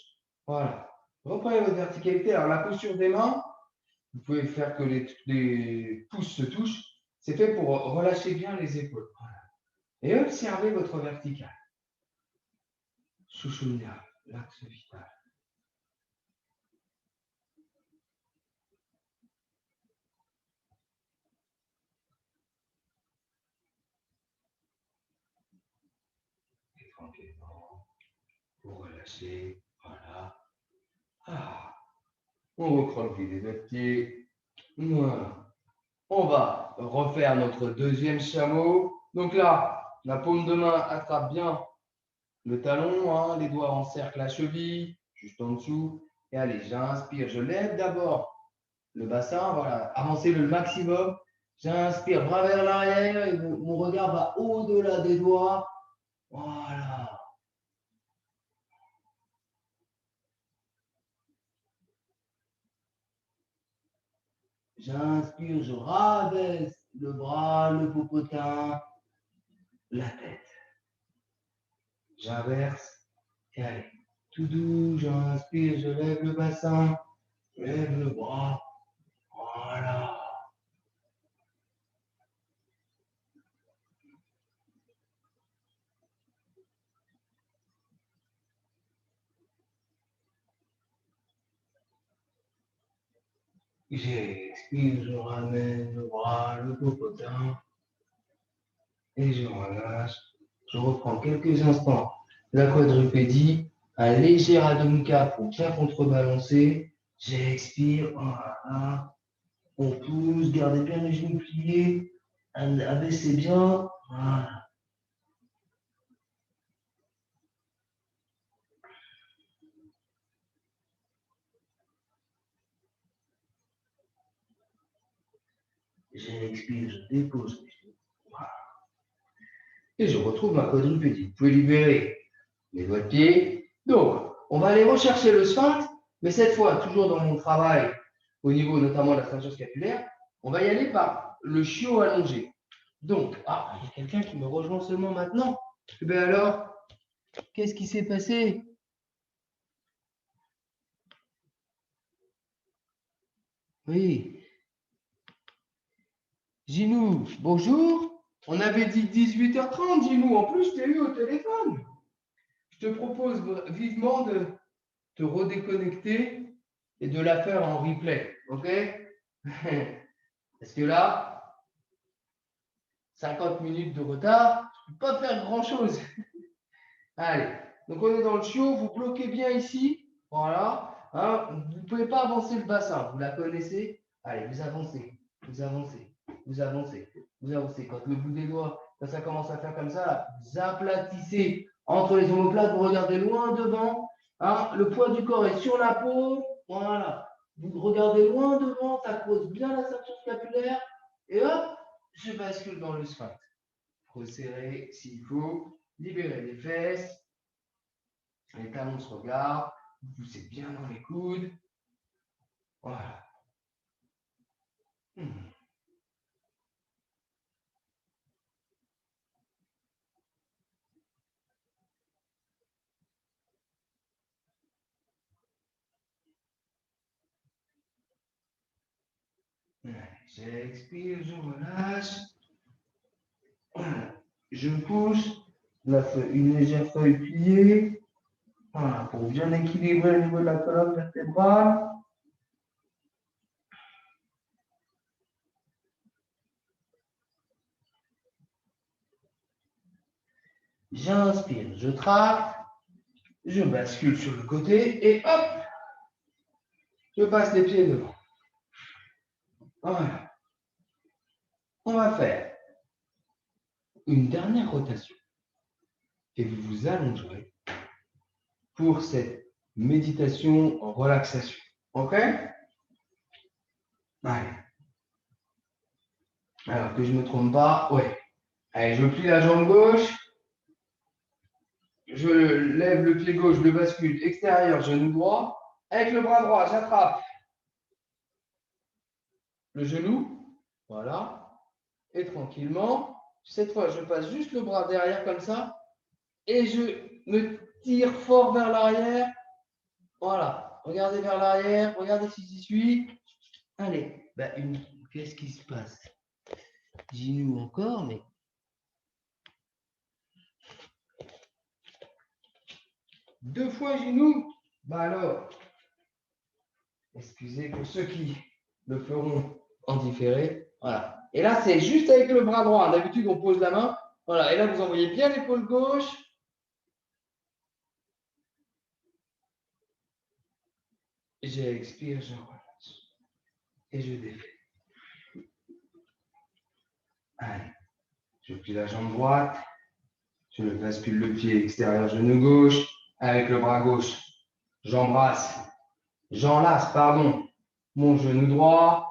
Voilà. Reprenez votre verticalité. Alors, la posture des mains, vous pouvez faire que les pouces se touchent. C'est fait pour relâcher bien les épaules. Voilà. Et observez votre vertical. Sushumna, l'axe vital. Et tranquillement, vous relâchez. Voilà. Ah. On recroqueville les deux pieds. Voilà. On va refaire notre deuxième chameau. Donc là, la paume de main attrape bien le talon, les doigts encerclent la cheville, juste en dessous. Et allez, j'inspire, je lève d'abord le bassin, voilà, avancez le maximum. J'inspire, bras vers l'arrière et mon regard va au-delà des doigts. Voilà. J'inspire, je rabaisse le bras, le popotin, la tête. J'inverse et allez, tout doux, j'inspire, je lève le bassin, je lève le bras. Voilà. J'expire, je ramène le bras, le popotin et je relâche. Je reprends quelques instants la quadrupédie, un léger Adho Mukha pour bien contrebalancer. J'expire, voilà. On pousse, gardez bien les genoux pliés, abaissez bien, voilà. J'expire, je dépose les genoux, voilà. Et je retrouve ma quadrupédie. Vous pouvez libérer les doigts de pied. Donc, on va aller rechercher le sphinx, mais cette fois, toujours dans mon travail, au niveau notamment de la ceinture scapulaire, on va y aller par le chiot allongé. Donc, il y a quelqu'un qui me rejoint seulement maintenant. Eh bien alors, qu'est-ce qui s'est passé? Oui. Ginou, bonjour. On avait dit 18h30, Ginou. En plus, je t'ai eu au téléphone. Je te propose vivement de te redéconnecter et de la faire en replay. OK? Parce que là, 50 minutes de retard, je ne peux pas faire grand-chose. Allez, donc on est dans le chiot, vous bloquez bien ici. Voilà. Vous ne pouvez pas avancer le bassin, vous la connaissez. Allez, vous avancez, vous avancez, vous avancez, vous avancez. Quand le bout des doigts, quand ça commence à faire comme ça, là, vous aplatissez entre les omoplates, vous regardez loin devant. Le poids du corps est sur la peau. Voilà. Vous regardez loin devant, ça pose bien la ceinture scapulaire. Et hop, je bascule dans le sphinx. Resserrer s'il faut. Libérez les fesses. Les talons se regardent. Vous poussez bien dans les coudes. Voilà. J'expire, je relâche. Je pousse une légère feuille pliée. Voilà, pour bien équilibrer le niveau de la colonne vertébrale. J'inspire, je traque, je bascule sur le côté et hop, je passe les pieds devant. Voilà. On va faire une dernière rotation. et vous vous allongerez pour cette méditation en relaxation. OK? Allez. Alors que je ne me trompe pas. Ouais. Allez, je plie la jambe gauche. Je lève le pied gauche, je le bascule extérieur, genou droit. Avec le bras droit, j'attrape le genou. Voilà. Et tranquillement, cette fois, je passe juste le bras derrière comme ça. Et je me tire fort vers l'arrière. Voilà. Regardez vers l'arrière. Regardez si j'y suis. Allez. Qu'est-ce qui se passe? Genou encore, mais... Deux fois genou. Alors, excusez pour ceux qui le feront en différé. Voilà. Et là, c'est juste avec le bras droit. D'habitude, on pose la main. Voilà. Et là, vous envoyez bien l'épaule gauche. J'expire, je relâche. Et je défais. Allez. Je plie la jambe droite. Je bascule le pied extérieur, genou gauche. Avec le bras gauche, j'enlace, pardon, mon genou droit.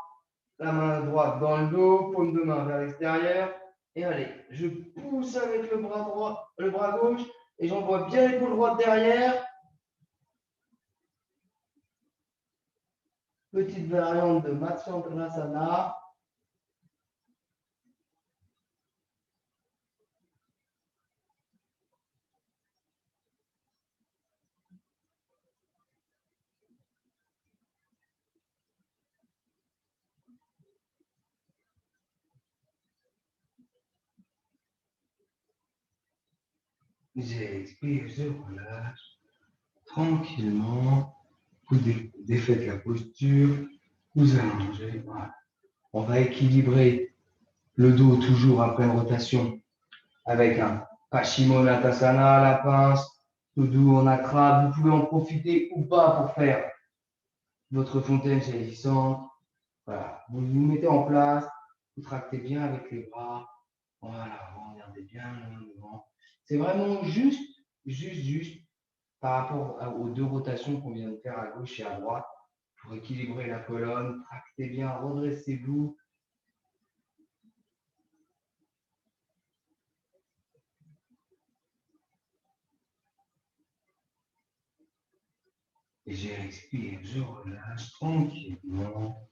La main droite dans le dos, paume de main vers l'extérieur. Et allez, je pousse avec le bras droit, le bras gauche, et j'envoie bien l'épaule droite derrière. Petite variante de Matsyendrasana. J'expire, je relâche. Tranquillement. Vous défaites la posture. Vous allongez. Voilà. On va équilibrer le dos toujours après une rotation avec un Paschimottanasana, la pince, tout doux, on attrape. Vous pouvez en profiter ou pas pour faire votre fontaine saisissante. Voilà. Vous vous mettez en place, vous tractez bien avec les bras. Voilà, vous regardez bien loin devant. C'est vraiment juste par rapport aux deux rotations qu'on vient de faire à gauche et à droite pour équilibrer la colonne. Tractez bien, redressez-vous. Et j'expire, je relâche tranquillement.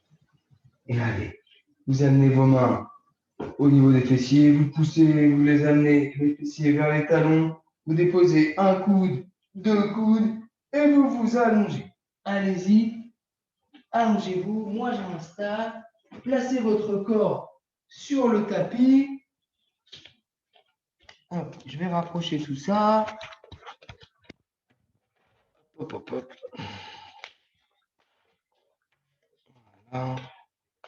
Et allez, vous amenez vos mains au niveau des fessiers, vous poussez, vous les amenez les fessiers vers les talons, vous déposez un coude, deux coudes, et vous vous allongez. Allez-y, allongez-vous, moi je m'installe, placez votre corps sur le tapis. Hop, je vais rapprocher tout ça. Hop, hop, hop. Voilà.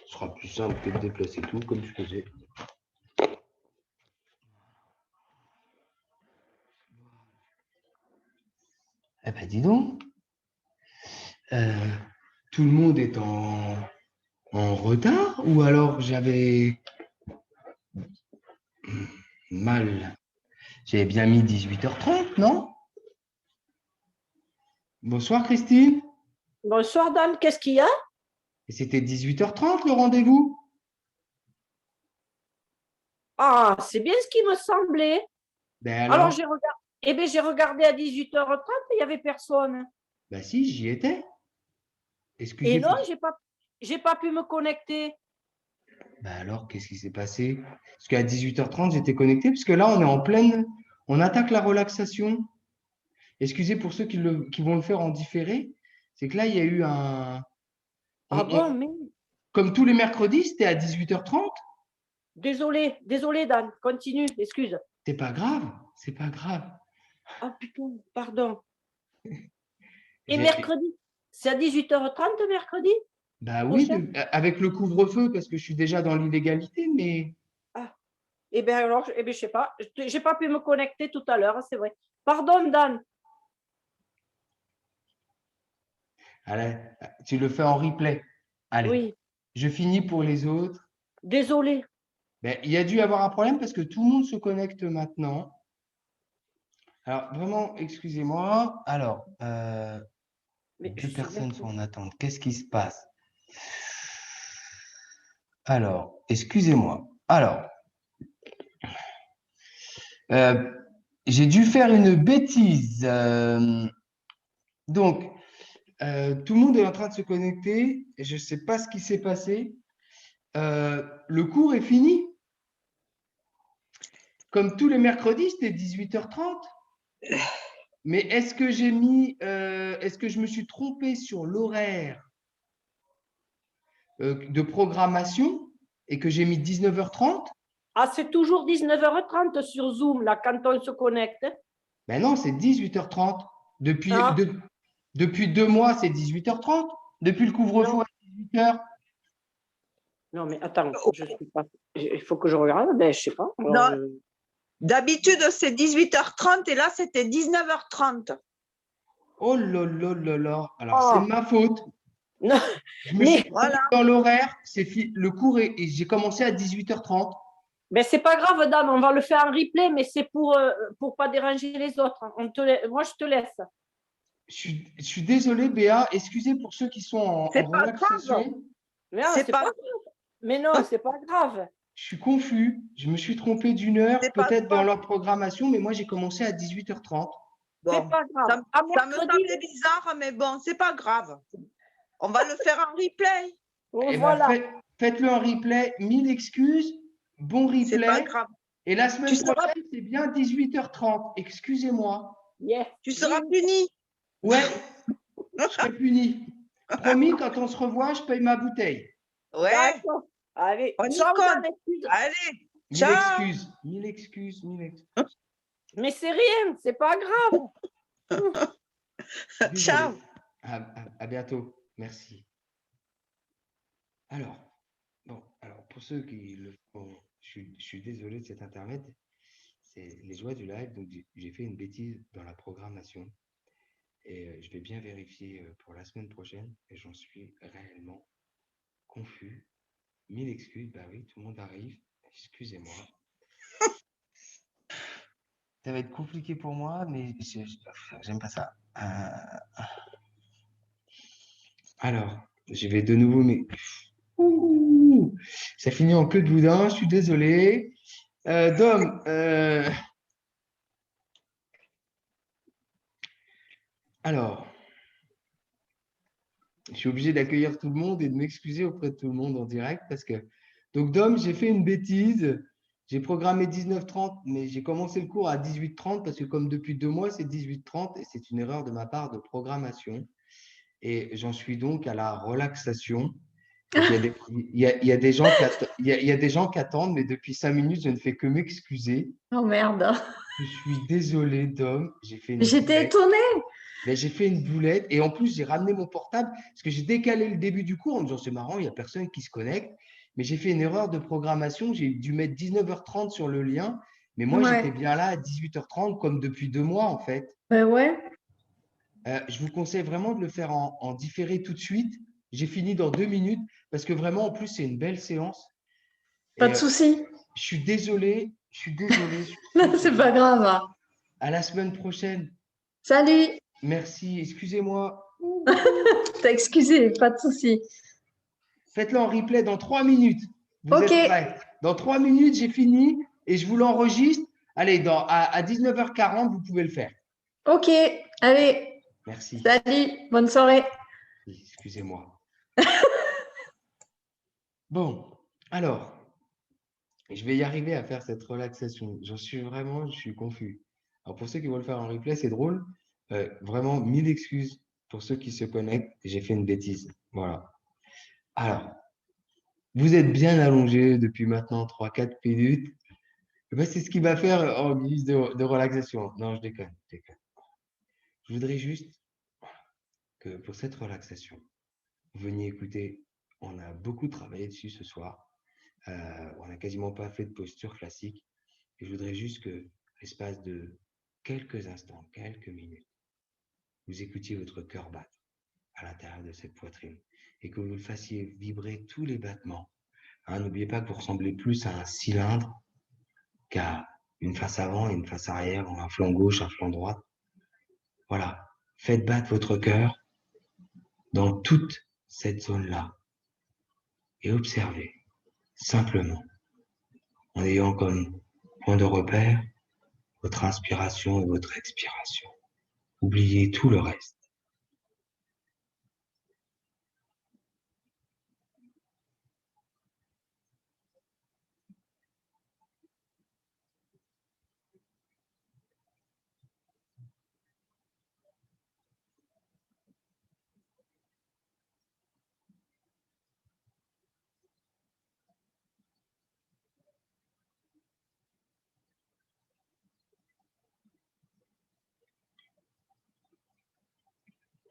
Ce sera plus simple que de déplacer tout comme je faisais. Eh ben dis donc, tout le monde est en retard ou alors j'avais mal. J'avais bien mis 18h30, non? Bonsoir Christine. Bonsoir Dan, qu'est-ce qu'il y a? Et c'était 18h30 le rendez-vous? Ah, c'est bien ce qui me semblait. Ben Alors, alors? j'ai regardé à 18h30, il n'y avait personne. Ben si, j'y étais. Et non, Excusez-moi. j'ai pas pu me connecter. Ben alors, qu'est-ce qui s'est passé? Parce qu'à 18h30, j'étais connecté, parce que là, on est en pleine. On attaque la relaxation. Excusez pour ceux qui vont le faire en différé. C'est que là, il y a eu un. Ah bon, mais Comme tous les mercredis, c'était à 18h30. désolé Dan, continue, excuse. C'est pas grave, c'est pas grave. Ah putain, pardon. Et J'ai- mercredi, c'est à 18h30 mercredi? Bah oui, avec le couvre-feu, parce que je suis déjà dans l'illégalité, mais Ah, eh bien alors, je sais pas, j'ai pas pu me connecter tout à l'heure, c'est vrai. Pardon Dan. allez, tu le fais en replay. Allez, Oui, je finis pour les autres. désolé. Ben, il y a dû y avoir un problème parce que tout le monde se connecte maintenant. Alors, vraiment, excusez-moi. Alors, Mais je deux suis personnes sont d'accord. en attente. Qu'est-ce qui se passe? Alors, excusez-moi. Alors, euh, j'ai dû faire une bêtise. Donc, tout le monde est en train de se connecter et je ne sais pas ce qui s'est passé. Le cours est fini. Comme tous les mercredis, c'était 18h30. Mais est-ce que est-ce que je me suis trompé sur l'horaire de programmation et que j'ai mis 19h30? Ah, c'est toujours 19h30 sur Zoom, là, quand on se connecte. Ben non, c'est 18h30. Ah, Depuis 2 mois, c'est 18h30. Depuis le couvre-feu non. à 18h. Non, mais attends, je suis pas. Il faut que je regarde. Ben, je sais pas. Alors, Non, d'habitude, c'est 18h30 et là, c'était 19h30. Oh là là là là. Alors, c'est Oh, ma faute. non, Je me suis mais trompé Voilà. dans l'horaire. Le cours et j'ai commencé à 18h30. ben, c'est pas grave, Dan, on va le faire en replay, mais c'est pour pas déranger les autres. Moi, je te laisse. Je suis désolé, Béa. Excusez pour ceux qui sont en C'est pas grave. relaxation. Mais non, C'est c'est pas pas grave. Mais non, c'est pas grave. Je suis confus. Je me suis trompé d'une heure, C'est pas peut-être dans grave. leur programmation, mais moi, j'ai commencé à 18h30. C'est Bon, pas grave. À ça me mercredi. semblait bizarre, mais bon, c'est pas grave. On va le faire en replay. Eh ben, Voilà. faites-le en replay. 1000 excuses. Bon C'est pas replay. grave. Et la Tu semaine seras, prochaine, c'est bien 18h30. Excusez-moi. Yes. tu seras puni. Ouais, je serai puni. Promis, quand on se revoit, je paye ma bouteille. Ouais, D'accord. Allez, on y ciao, Dan, compte. excuse. Allez, 1000 ciao. excuses. 1000 excuses. 1000 excuses. Mais c'est rien, c'est pas grave. Désolé. Ciao. À bientôt. Merci. Alors, bon, alors pour ceux qui le font, je suis désolé de cet internet. C'est les joies du live. Donc, j'ai fait une bêtise dans la programmation. Et je vais bien vérifier pour la semaine prochaine. Et j'en suis réellement confus. 1000 excuses. Bah oui, tout le monde arrive. Excusez-moi. Ça va être compliqué pour moi, mais j'aime pas ça. Alors, je vais de nouveau, mais ouh, ça finit en queue de boudin. Je suis désolé. Dom, alors, je suis obligé d'accueillir tout le monde et de m'excuser auprès de tout le monde en direct parce que, donc, Dom, j'ai fait une bêtise. J'ai programmé 19h30, mais j'ai commencé le cours à 18h30 parce que, comme depuis 2 mois, c'est 18h30 et c'est une erreur de ma part de programmation. Et j'en suis donc à la relaxation. Donc, il y a des gens il y a des gens qui attendent, mais depuis 5 minutes, je ne fais que m'excuser. Oh merde. Je suis désolé, Dom. J'ai fait une J'étais boulette. étonnée. Mais j'ai fait une boulette et en plus, j'ai ramené mon portable parce que j'ai décalé le début du cours en me disant c'est marrant, il n'y a personne qui se connecte. Mais j'ai fait une erreur de programmation. J'ai dû mettre 19h30 sur le lien. Mais moi, j'étais Ouais. bien là à 18h30 comme depuis 2 mois en fait. Ouais. Je vous conseille vraiment de le faire en différé tout de suite. J'ai fini dans 2 minutes parce que vraiment, en plus, c'est une belle séance. Pas Et, de souci. je suis désolé. Je suis désolé. Non, c'est pas grave. À la semaine prochaine. Salut. Merci. Excusez-moi. T'as excusé, pas de souci. Faites-le en replay dans 3 minutes. Vous Ok. êtes prêts? Dans 3 minutes, j'ai fini et je vous l'enregistre. Allez, à 19h40, vous pouvez le faire. Ok. Allez. Merci. Salut. Bonne soirée. Excusez-moi. Bon, alors, je vais y arriver à faire cette relaxation. Je suis confus. Alors, pour ceux qui vont le faire en replay, c'est drôle. Vraiment, 1000 excuses pour ceux qui se connectent. J'ai fait une bêtise. Voilà. Alors, vous êtes bien allongé depuis maintenant 3-4 minutes. Ben, c'est ce qui va faire en guise de relaxation. Non, je déconne. Je voudrais juste que pour cette relaxation, vous veniez écouter. On a beaucoup travaillé dessus ce soir. On n'a quasiment pas fait de posture classique. Et je voudrais juste que, l'espace de quelques instants, quelques minutes, vous écoutiez votre cœur battre à l'intérieur de cette poitrine et que vous le fassiez vibrer tous les battements. N'oubliez pas que vous ressemblez plus à un cylindre qu'à une face avant et une face arrière, un flanc gauche, un flanc droit. Voilà. Faites battre votre cœur dans toute cette zone-là et observez simplement en ayant comme point de repère votre inspiration et votre expiration. Oubliez tout le reste.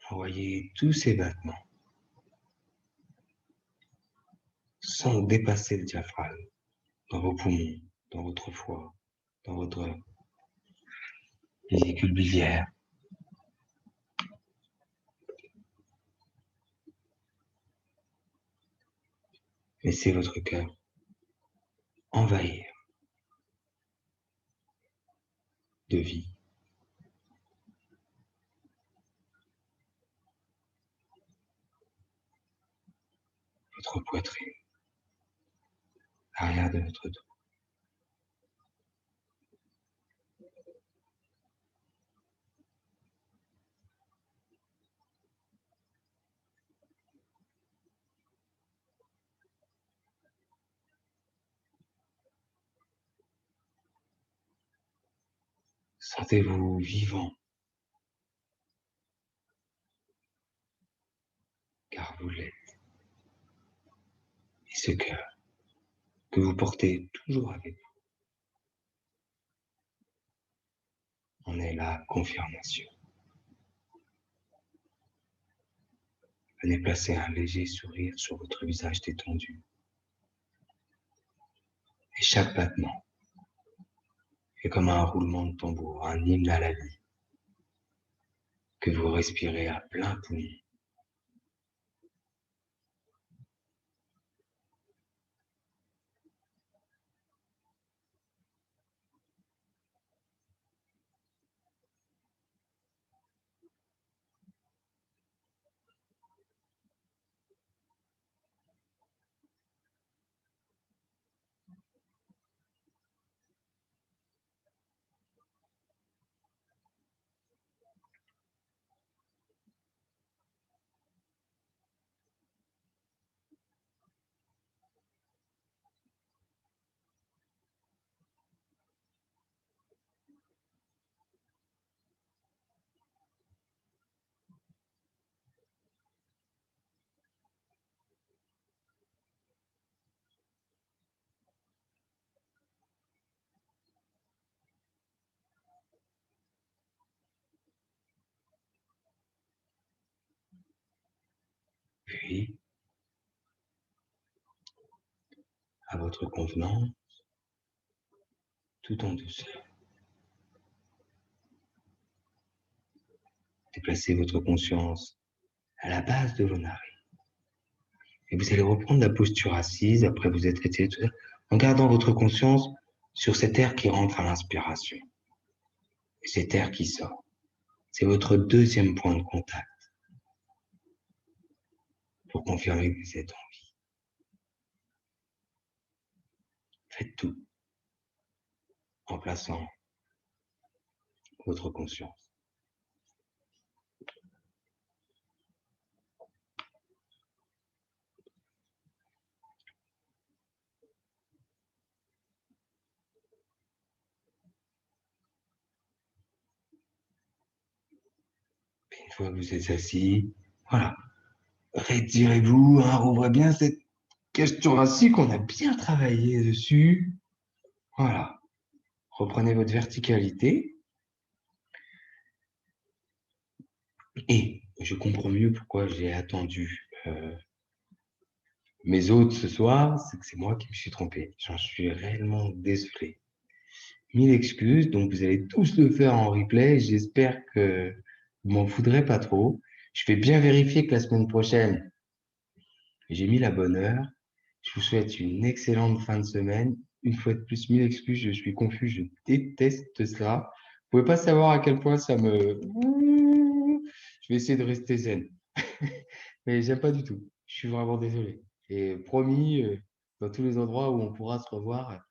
Envoyez tous ces battements sans dépasser le diaphragme dans vos poumons, dans votre foie, dans votre vésicule biliaire. Laissez votre cœur envahir de vie. Votre poitrine, l'arrière de votre dos. Sentez-vous vivant, car vous l'êtes. Et ce cœur que vous portez toujours avec vous en est la confirmation. Venez placer un léger sourire sur votre visage détendu. Et chaque battement est comme un roulement de tambour, un hymne à la vie que vous respirez à plein poumon. Puis, à votre convenance, tout en douceur, déplacez votre conscience à la base de vos narines. Et vous allez reprendre la posture assise après vous être étiré tout ça, en gardant votre conscience sur cet air qui rentre à l'inspiration et cet air qui sort. C'est votre deuxième point de contact pour confirmer que vous êtes en vie. Faites tout en plaçant votre conscience. Une fois que vous êtes assis, voilà, retirez-vous, hein, rouvrez bien cette cage thoracique, on a bien travaillé dessus. Voilà, reprenez votre verticalité. Et je comprends mieux pourquoi j'ai attendu mes hôtes ce soir, c'est que c'est moi qui me suis trompé. J'en suis réellement désolé. Mille excuses, donc vous allez tous le faire en replay. J'espère que vous m'en voudrez pas trop. Je vais bien vérifier que la semaine prochaine, j'ai mis la bonne heure. Je vous souhaite une excellente fin de semaine une fois de plus, 1000 excuses, je suis confus, je déteste cela. Vous pouvez pas savoir à quel point ça me... Je vais essayer de rester zen. Mais j'aime pas du tout. Je suis vraiment désolé. Et promis, dans tous les endroits où on pourra se revoir,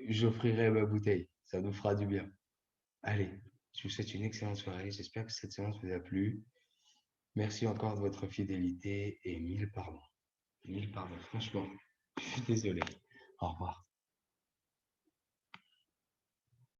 j'offrirai ma bouteille. Ça nous fera du bien. Allez, je vous souhaite une excellente soirée. J'espère que cette séance vous a plu. Merci encore de votre fidélité et 1000 pardons. 1000 pardons, franchement. Je suis désolé. Au revoir.